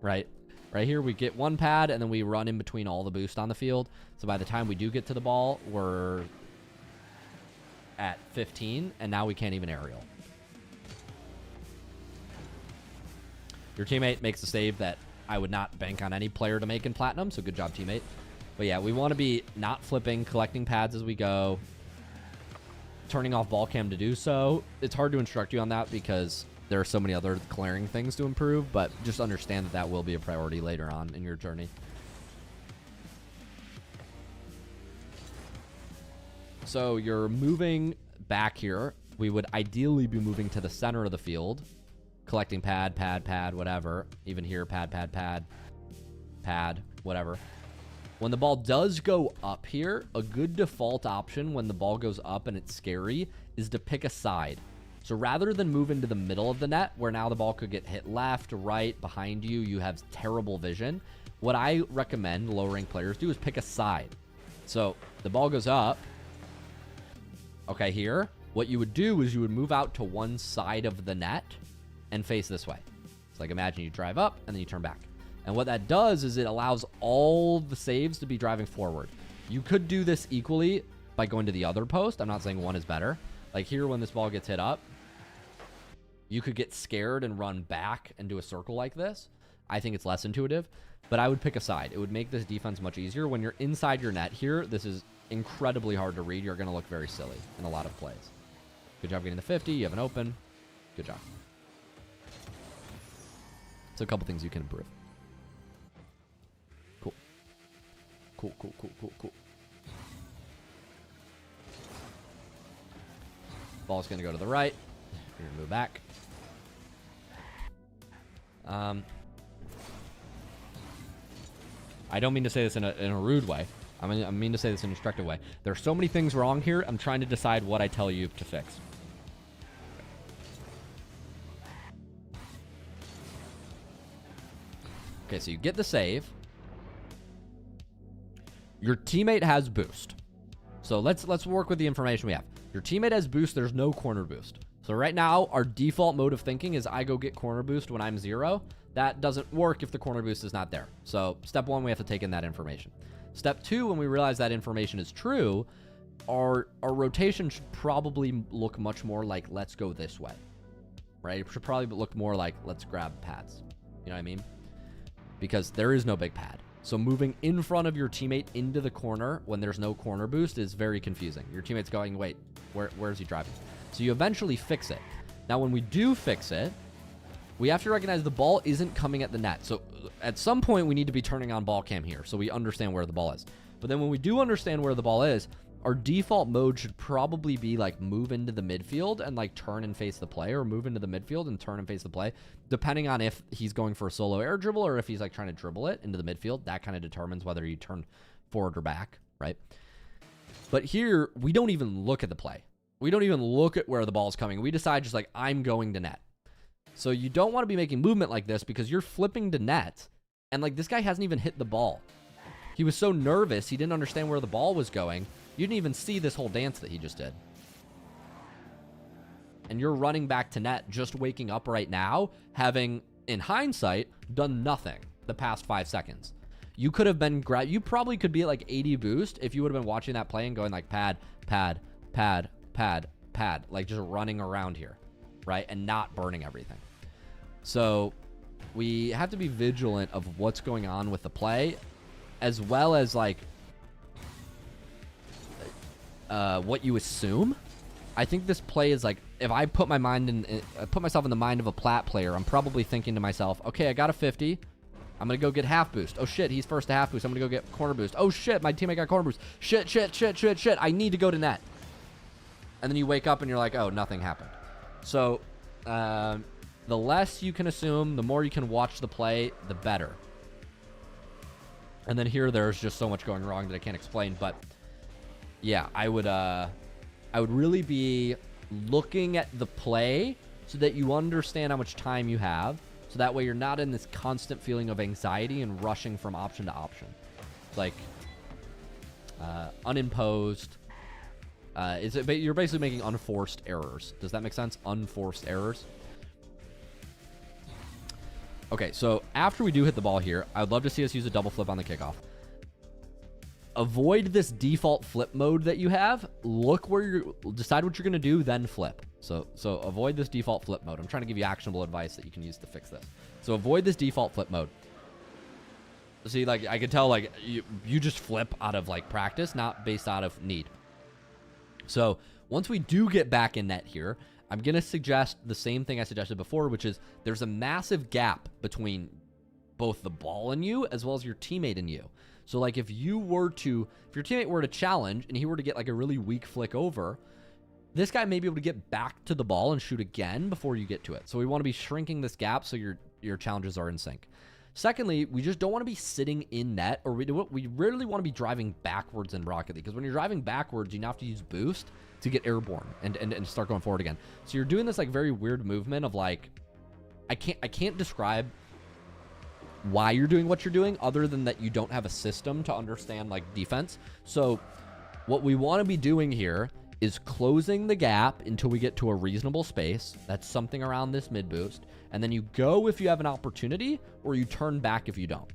right? Right here, we get one pad, and then we run in between all the boost on the field. So by the time we do get to the ball, we're at 15, and now we can't even aerial. Your teammate makes a save that I would not bank on any player to make in Platinum, so good job, teammate. But yeah, we want to be not flipping, collecting pads as we go, turning off ball cam to do so. It's hard to instruct you on that because there are so many other clearing things to improve, but just understand that that will be a priority later on in your journey. So you're moving back here. We would ideally be moving to the center of the field, collecting pad, whatever. Even here, pad, whatever. When the ball does go up here, a good default option when the ball goes up and it's scary is to pick a side. So rather than move into the middle of the net, where now the ball could get hit left, right, behind you, you have terrible vision. What I recommend low-ranked players do is pick a side. So the ball goes up. Okay, here, what you would do is you would move out to one side of the net and face this way. It's like imagine you drive up and then you turn back. And what that does is it allows all the saves to be driving forward. You could do this equally by going to the other post. I'm not saying one is better. Like here, when this ball gets hit up, you could get scared and run back and do a circle like this. I think it's less intuitive, but I would pick a side. It would make this defense much easier. When you're inside your net here, this is incredibly hard to read. You're going to look very silly in a lot of plays. Good job getting the 50. You have an open. Good job. So a couple things you can improve. Cool. Cool. Ball's going to go to the right. You're going to move back. I don't mean to say this in a rude way. I mean to say this in an instructive way. There are so many things wrong here. I'm trying to decide what I tell you to fix. Okay, so you get the save. Your teammate has boost. So let's work with the information we have. Your teammate has boost. There's no corner boost. So right now, our default mode of thinking is I go get corner boost when I'm 0. That doesn't work if the corner boost is not there. So step 1, we have to take in that information. Step 2, when we realize that information is true, our rotation should probably look much more like let's go this way, right? It should probably look more like let's grab pads. You know what I mean? Because there is no big pad. So moving in front of your teammate into the corner when there's no corner boost is very confusing. Your teammate's going, wait, where's he driving? So you eventually fix it. Now, when we do fix it, we have to recognize the ball isn't coming at the net. So at some point, we need to be turning on ball cam here so we understand where the ball is. But then when we do understand where the ball is, our default mode should probably be like move into the midfield and like turn and face the play, or move into the midfield and turn and face the play, depending on if he's going for a solo air dribble or if he's like trying to dribble it into the midfield. That kind of determines whether you turn forward or back, right? But here, we don't even look at the play. We don't even look at where the ball is coming. We decide just like, I'm going to net. So you don't want to be making movement like this because you're flipping to net. And like this guy hasn't even hit the ball. He was so nervous. He didn't understand where the ball was going. You didn't even see this whole dance that he just did. And you're running back to net, just waking up right now, having, in hindsight, done nothing the past 5 seconds. You could have been, you probably could be at like 80 boost if you would have been watching that play and going like pad, like just running around here, right? And not burning everything. So we have to be vigilant of what's going on with the play, as well as like what you assume. I think this play is like, if I put my mind in, put myself in the mind of a plat player, I'm probably thinking to myself, okay, I got a 50. I'm going to go get half boost. Oh shit, he's first to half boost. I'm going to go get corner boost. Oh shit, my teammate got corner boost. Shit. I need to go to net. And then you wake up and you're like, oh, nothing happened. So the less you can assume, the more you can watch the play, the better. And then here, there's just so much going wrong that I can't explain. But yeah, I would really be looking at the play so that you understand how much time you have. So that way you're not in this constant feeling of anxiety and rushing from option to option. It's like unimposed. You're basically making unforced errors. Does that make sense? Unforced errors. Okay, so after we do hit the ball here, I'd love to see us use a double flip on the kickoff. Avoid this default flip mode that you have. Look where you're, decide what you're going to do, then flip. So avoid this default flip mode. I'm trying to give you actionable advice that you can use to fix this. So avoid this default flip mode. See, like, I could tell, like, you just flip out of, like, practice, not based out of need. So once we do get back in net here, I'm going to suggest the same thing I suggested before, which is there's a massive gap between both the ball and you as well as your teammate and you. So, like, if your teammate were to challenge and he were to get, like, a really weak flick over, this guy may be able to get back to the ball and shoot again before you get to it. So we want to be shrinking this gap so your challenges are in sync. Secondly, we just don't want to be sitting in net, or we rarely want to be driving backwards in Rocket League, because when you're driving backwards, you now have to use boost to get airborne and start going forward again. So you're doing this, like, very weird movement of, like, I can't describe why you're doing what you're doing other than that you don't have a system to understand, like, defense. So what we want to be doing here is closing the gap until we get to a reasonable space. That's something around this mid boost. And then you go if you have an opportunity, or you turn back if you don't.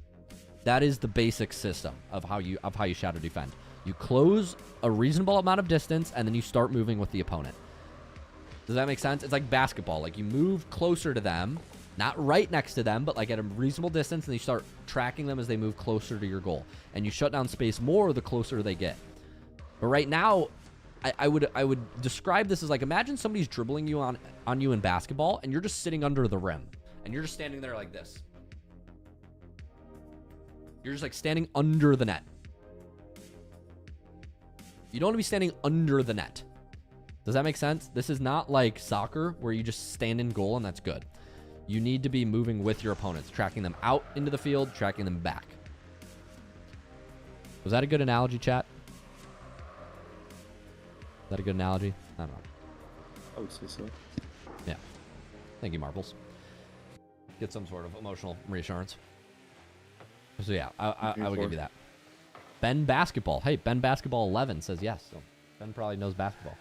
That is the basic system of how you shadow defend. You close a reasonable amount of distance, and then you start moving with the opponent. Does that make sense? It's like basketball. Like, you move closer to them, not right next to them, but, like, at a reasonable distance, and you start tracking them as they move closer to your goal. And you shut down space more the closer they get. But right now, I would describe this as, like, imagine somebody's dribbling you on you in basketball, and you're just sitting under the rim, and you're just standing there like this. You're just, like, standing under the net. You don't want to be standing under the net. Does that make sense? This is not like soccer where you just stand in goal and that's good. You need to be moving with your opponents, tracking them out into the field, tracking them back. Was that a good analogy, chat? Is that a good analogy? I don't know. I would say so. Yeah. Thank you, Marbles. Get some sort of emotional reassurance. So yeah, I would give you that. Ben Basketball. Hey, Ben Basketball 11 says yes. So Ben probably knows basketball.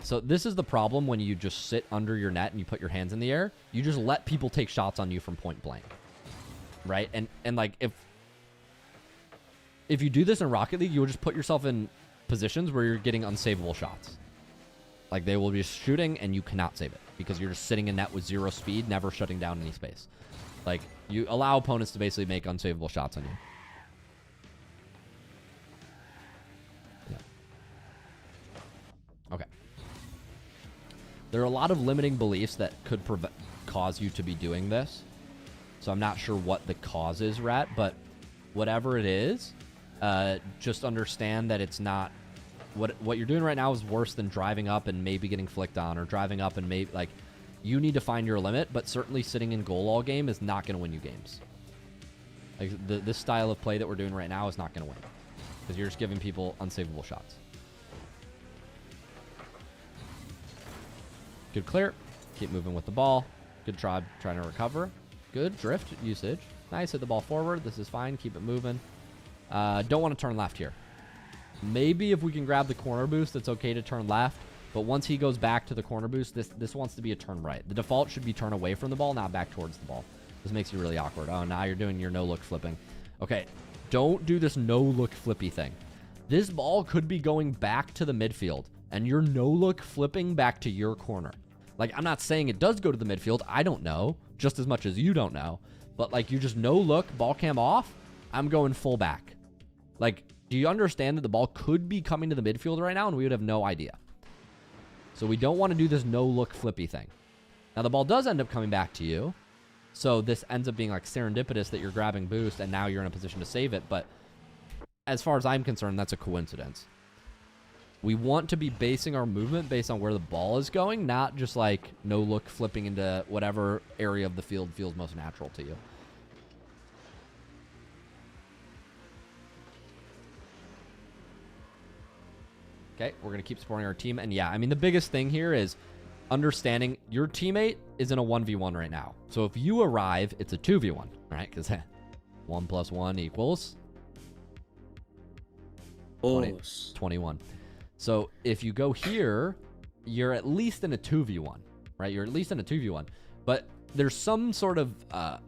So this is the problem when you just sit under your net and you put your hands in the air. You just let people take shots on you from point blank. Right? And like, if you do this in Rocket League, you'll just put yourself in positions where you're getting unsavable shots. Like, they will be shooting and you cannot save it because you're just sitting in net with zero speed, never shutting down any space. Like, you allow opponents to basically make unsavable shots on you. Yeah. Okay. There are a lot of limiting beliefs that could cause you to be doing this. So I'm not sure what the cause is, Rat, but whatever it is, just understand that it's not... What you're doing right now is worse than driving up and maybe getting flicked on, or driving up and maybe, like... You need to find your limit, but certainly sitting in goal all game is not going to win you games. Like, this style of play that we're doing right now is not going to win. Because you're just giving people unsavable shots. Good clear. Keep moving with the ball. Good try trying to recover. Good drift usage. Nice, hit the ball forward. This is fine. Keep it moving. Don't want to turn left here. Maybe if we can grab the corner boost, it's okay to turn left. But once he goes back to the corner boost, this wants to be a turn right. The default should be turn away from the ball, not back towards the ball. This makes you really awkward. Oh, now you're doing your no-look flipping. Okay, don't do this no-look flippy thing. This ball could be going back to the midfield, and you're no-look flipping back to your corner. Like, I'm not saying it does go to the midfield. I don't know, just as much as you don't know. But, like, you just no-look, ball cam off, I'm going full back. Like, do you understand that the ball could be coming to the midfield right now, and we would have no idea? So we don't want to do this no-look flippy thing. Now, the ball does end up coming back to you. So this ends up being like serendipitous that you're grabbing boost and now you're in a position to save it. But as far as I'm concerned, that's a coincidence. We want to be basing our movement based on where the ball is going, not just like no-look flipping into whatever area of the field feels most natural to you. Okay, we're going to keep supporting our team. And yeah, I mean, the biggest thing here is understanding your teammate is in a 1v1 right now. So if you arrive, it's a 2v1, right? Because 1 + 1 equals 21. So if you go here, you're at least in a 2v1, right? You're at least in a 2v1. But there's some sort of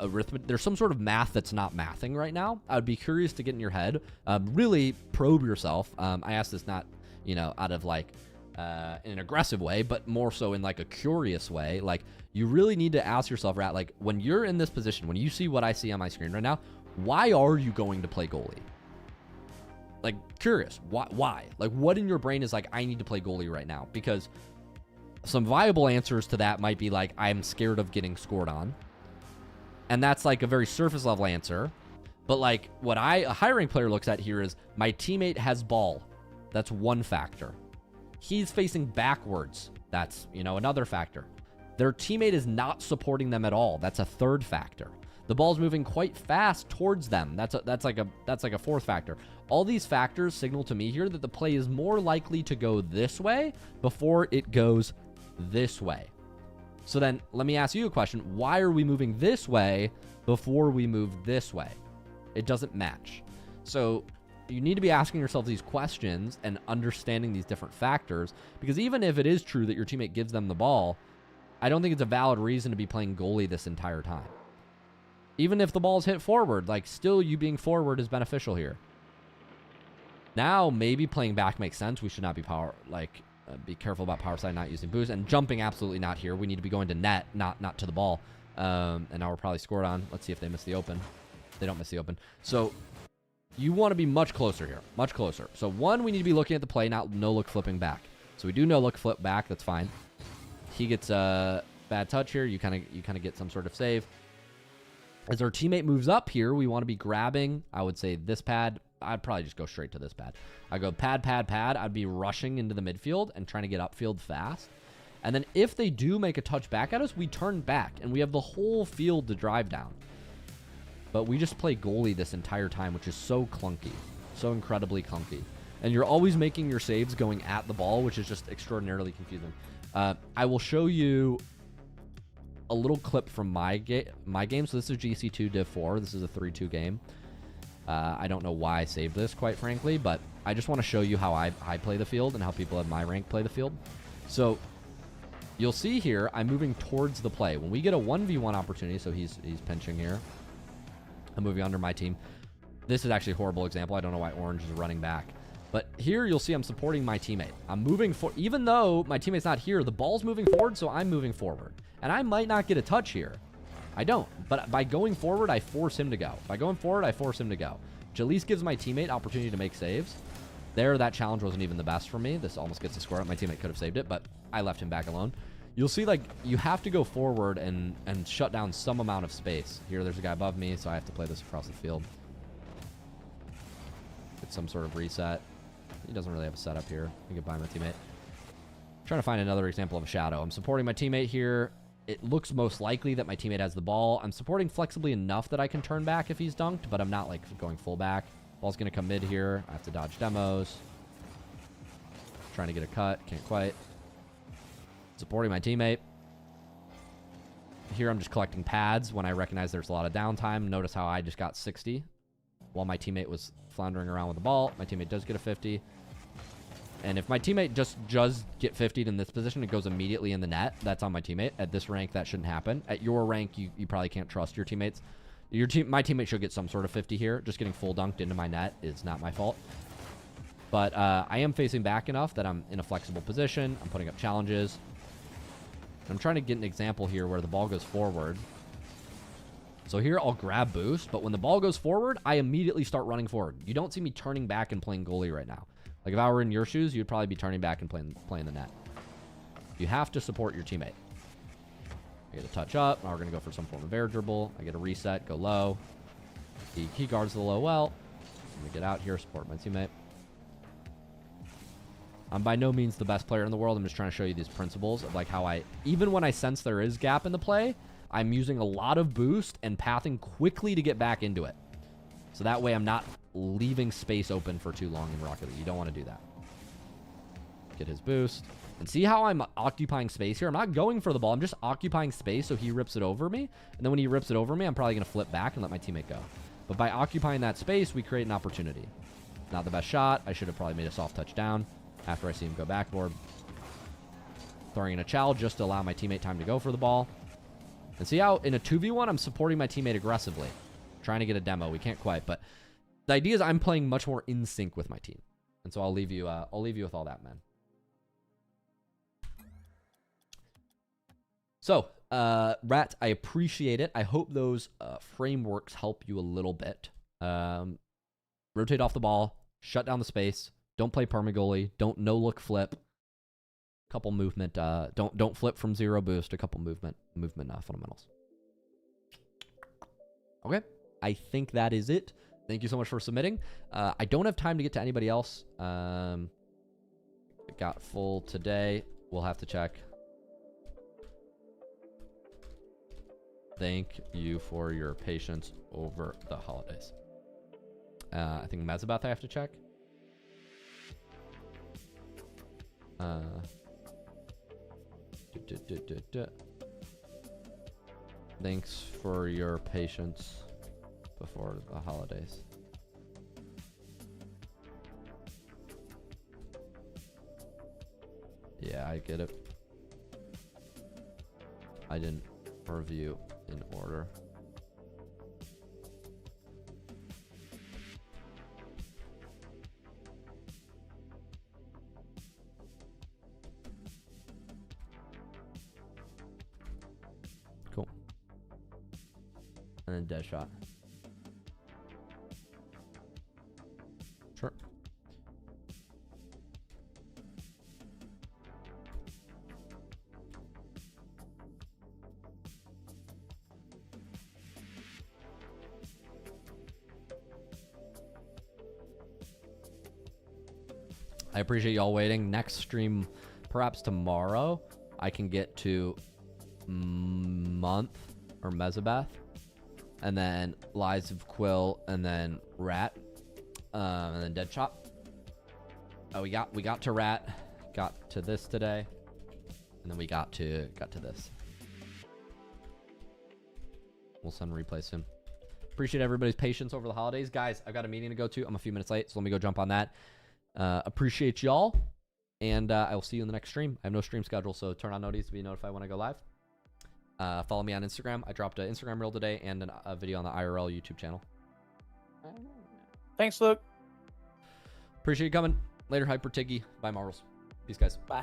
arithmetic, there's some sort of math that's not mathing right now. I would be curious to get in your head, really probe yourself. I ask this not, out of like in an aggressive way, but more so in like a curious way. Like, you really need to ask yourself, Rat, like when you're in this position, when you see what I see on my screen right now, why are you going to play goalie? Like, curious, why? Like, what in your brain is like, I need to play goalie right now? Because some viable answers to that might be like, I'm scared of getting scored on. And that's like a very surface level answer. But like what a high rank player looks at here is my teammate has ball. That's one factor. He's facing backwards. That's, another factor. Their teammate is not supporting them at all. That's a third factor. The ball's moving quite fast towards them. That's like a fourth factor. All these factors signal to me here that the play is more likely to go this way before it goes this way. So then let me ask you a question. Why are we moving this way before we move this way? It doesn't match. So you need to be asking yourself these questions and understanding these different factors, because even if it is true that your teammate gives them the ball, I don't think it's a valid reason to be playing goalie this entire time. Even if the ball's hit forward, like, still you being forward is beneficial here. Now, maybe playing back makes sense. We should not be be careful about power side, not using boost, and jumping absolutely not here. We need to be going to net, not to the ball. And now we're probably scored on. Let's see if they miss the open. They don't miss the open. So you want to be much closer here, much closer. So one, we need to be looking at the play, not no look flipping back. So we do no look flip back. That's fine. He gets a bad touch here. You kind of get some sort of save. As our teammate moves up here, we want to be grabbing, I would say, this pad. I'd probably just go straight to this pad. I go pad, pad, pad. I'd be rushing into the midfield and trying to get upfield fast. And then if they do make a touch back at us, we turn back, and we have the whole field to drive down. But we just play goalie this entire time, which is so clunky, so incredibly clunky. And you're always making your saves going at the ball, which is just extraordinarily confusing. I will show you a little clip from my game. So this is GC2 Div 4. This is a 3-2 game. I don't know why I saved this, quite frankly, but I just want to show you how I play the field and how people at my rank play the field. So you'll see here, I'm moving towards the play. When we get a 1v1 opportunity, so he's pinching here. I'm moving under my team. This is actually a horrible example. I don't know why Orange is running back. But here you'll see I'm supporting my teammate. I'm moving for, even though my teammate's not here, the ball's moving forward, so I'm moving forward. And I might not get a touch here. I don't. But by going forward, I force him to go. By going forward, I force him to go. Which at least gives my teammate opportunity to make saves. There, that challenge wasn't even the best for me. This almost gets a score up. My teammate could have saved it, but I left him back alone. You'll see, like, you have to go forward and shut down some amount of space. Here, there's a guy above me, so I have to play this across the field. Get some sort of reset. He doesn't really have a setup here. I get by my teammate. Trying to find another example of a shadow. I'm supporting my teammate here. It looks most likely that my teammate has the ball. I'm supporting flexibly enough that I can turn back if he's dunked, but I'm not, like, going full back. Ball's going to come mid here. I have to dodge demos. Trying to get a cut. Can't quite. Supporting my teammate. Here I'm just collecting pads when I recognize there's a lot of downtime. Notice how I just got 60 while my teammate was floundering around with the ball. My teammate does get a 50. And if my teammate just does get 50'd in this position, it goes immediately in the net. That's on my teammate. At this rank, that shouldn't happen. At your rank, you probably can't trust your teammates. My teammate should get some sort of 50 here. Just getting full dunked into my net is not my fault. But I am facing back enough that I'm in a flexible position. I'm putting up challenges. I'm trying to get an example here where the ball goes forward. So here I'll grab boost, but when the ball goes forward, I immediately start running forward. You don't see me turning back and playing goalie right now. Like if I were in your shoes, you'd probably be turning back and playing the net. You have to support your teammate. I get a touch up. Now we're going to go for some form of air dribble. I get a reset, go low. He guards the low well. I'm going to get out here, support my teammate. I'm by no means the best player in the world. I'm just trying to show you these principles of like how even when I sense there is gap in the play, I'm using a lot of boost and pathing quickly to get back into it. So that way I'm not leaving space open for too long in Rocket League. You don't want to do that. Get his boost. And see how I'm occupying space here? I'm not going for the ball. I'm just occupying space so he rips it over me. And then when he rips it over me, I'm probably going to flip back and let my teammate go. But by occupying that space, we create an opportunity. Not the best shot. I should have probably made a soft touch down after I see him go backboard. Throwing in a chow just to allow my teammate time to go for the ball. And see how in a 2v1, I'm supporting my teammate aggressively. Trying to get a demo. We can't quite, but the idea is I'm playing much more in sync with my team. And so I'll leave you with all that, man. So, Rat, I appreciate it. I hope those frameworks help you a little bit. Rotate off the ball, shut down the space, don't play permagoalie, don't no-look flip, couple movement, don't flip from 0 boost, a couple movement fundamentals. Okay, I think that is it. Thank you so much for submitting. I don't have time to get to anybody else. It got full today. We'll have to check. Thank you for your patience over the holidays. I think Mezabath I have to check. Thanks for your patience before the holidays. Yeah, I get it. I didn't review in order. Cool. And then dead shot. Sure. I appreciate y'all waiting. Next stream, perhaps tomorrow, I can get to Month or Mezabath, and then Lies of Quill, and then Rat, and then Deadshot. Oh, we got to Rat, got to this today, and then we got to this. We'll send replay soon. Appreciate everybody's patience over the holidays, guys. I've got a meeting to go to. I'm a few minutes late, so let me go jump on that. Appreciate y'all, and I will see you in the next stream. I have no stream schedule, so turn on notifications to be notified when I go live. Follow me on Instagram. I dropped an Instagram reel today and a video on the IRL YouTube channel. Thanks, Luke. Appreciate you coming. Later, Hyper Tiggy. Bye, Marvels. Peace, guys. Bye.